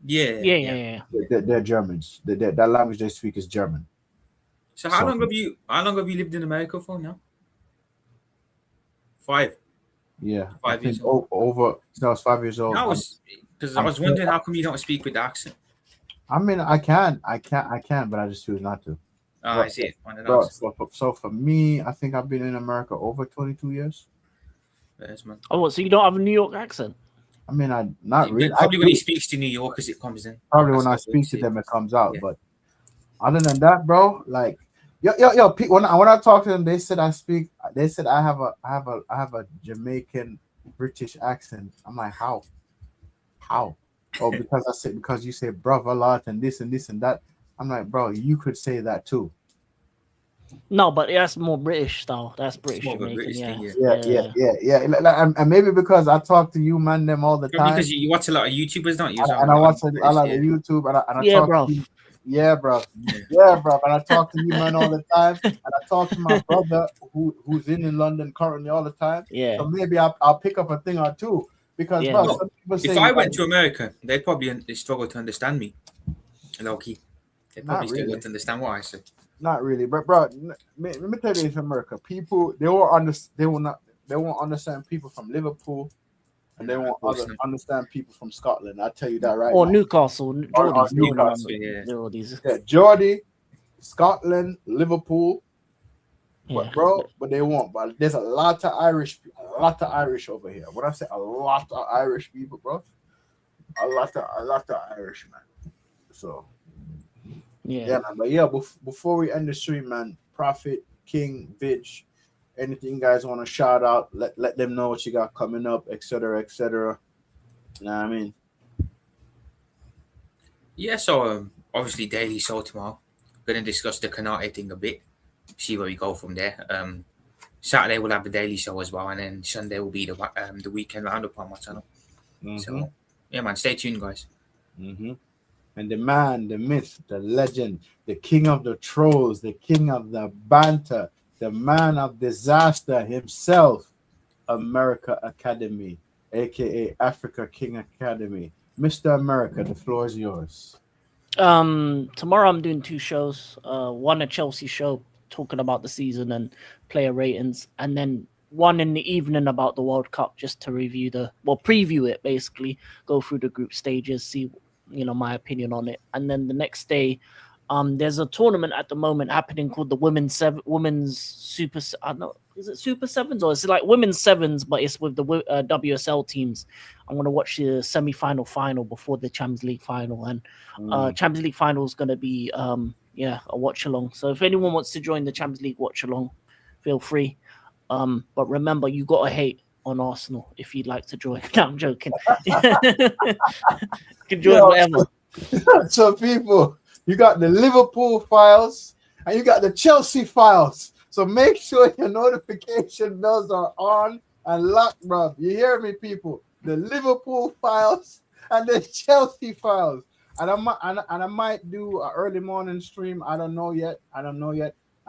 Yeah. They're Germans. That language they speak is German. So how long have you lived in America for now? 5. Yeah, 5 I think years old. over. Since I was 5 years old. I was wondering how come you don't speak with the accent. I mean, I can, but I just choose not to. I see. Bro, so for me, I think I've been in America over 22 years. Yes, man. Oh, what, so you don't have a New York accent? I mean, I not really. Probably when he speaks to New Yorkers, it comes in. Probably when I speak to them, it comes out. Yeah. But other than that, bro, like yo, when I talk to them, they said I speak. They said I have a Jamaican British accent. I'm like, how? Oh, because you say bruv a lot and this and that. I'm like, bro, you could say that too. No, but that's more British style. That's British Jamaican. British thing, yeah. And maybe because I talk to you, man, them all the time. Because you watch a lot of YouTubers, don't you? And I watch a lot of YouTube, and I talk bro. to you. Yeah, bro. And I talk to you, man, all the time. And I talk to my brother who's in London currently all the time. Yeah. So maybe I'll pick up a thing or two. Because bro, some people say if I went to America, they'd probably struggle to understand me. Low key. They'd probably struggle to understand what I say. Not really, but bro, let me tell you this, America. People they won't understand people from Liverpool, and they won't understand people from Scotland. I'll tell you that right now. Or now. Newcastle, Newcastle. Yeah, Geordie, Scotland, Liverpool. Yeah. But they won't. But there's a lot of Irish over here. When I say a lot of Irish people, bro, a lot of Irish, man. So. Yeah, man. But yeah, before we end the stream, man, Prophet, King, Vidge, anything you guys want to shout out, let them know what you got coming up, etc. You know what I mean? Yeah, so obviously Daily Show tomorrow. Gonna discuss the Canate thing a bit, see where we go from there. Saturday we'll have the Daily Show as well, and then Sunday will be the weekend roundup on my channel. So yeah, man, stay tuned, guys. And the man, the myth, the legend, the king of the trolls, the king of the banter, the man of disaster himself, America Academy, aka Africa King Academy. Mr. America, the floor is yours. Tomorrow I'm doing 2 shows. One a Chelsea show talking about the season and player ratings, and then one in the evening about the World Cup, just to preview it, basically go through the group stages, see my opinion on it. And then the next day there's a tournament at the moment happening called the women's super, I don't know, is it Super Sevens or it's like women's sevens, but it's with the WSL teams. I'm going to watch the final before the Champions League final, and Champions League final is going to be a watch along. So if anyone wants to join the Champions League watch along, feel free. But remember, you got to hate on Arsenal if you'd like to join. No, I'm joking. You can join whatever. So people, you got the Liverpool files and you got the Chelsea files. So make sure your notification bells are on and locked, bro. You hear me, people? The Liverpool files and the Chelsea files. And I might do an early morning stream. I don't know yet. And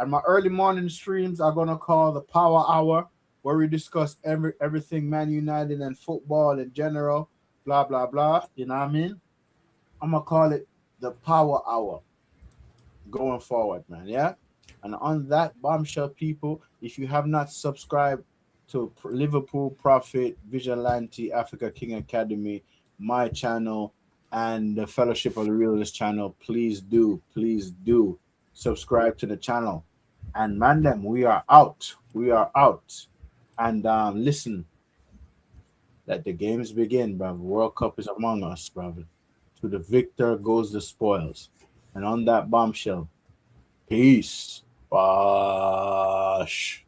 my early morning streams are gonna call the Power Hour, where we discuss everything Man United and football in general, blah, blah, blah. You know what I mean? I'm going to call it the Power Hour going forward, man, yeah? And on that bombshell, people, if you have not subscribed to Liverpool Prophet, Vigilante, Africa King Academy, my channel, and the Fellowship of the Realist channel, please do subscribe to the channel. And man, them, we are out. We are out. And listen, let the games begin, brother. World Cup is among us, brother. To the victor goes the spoils. And on that bombshell, peace. Bosh.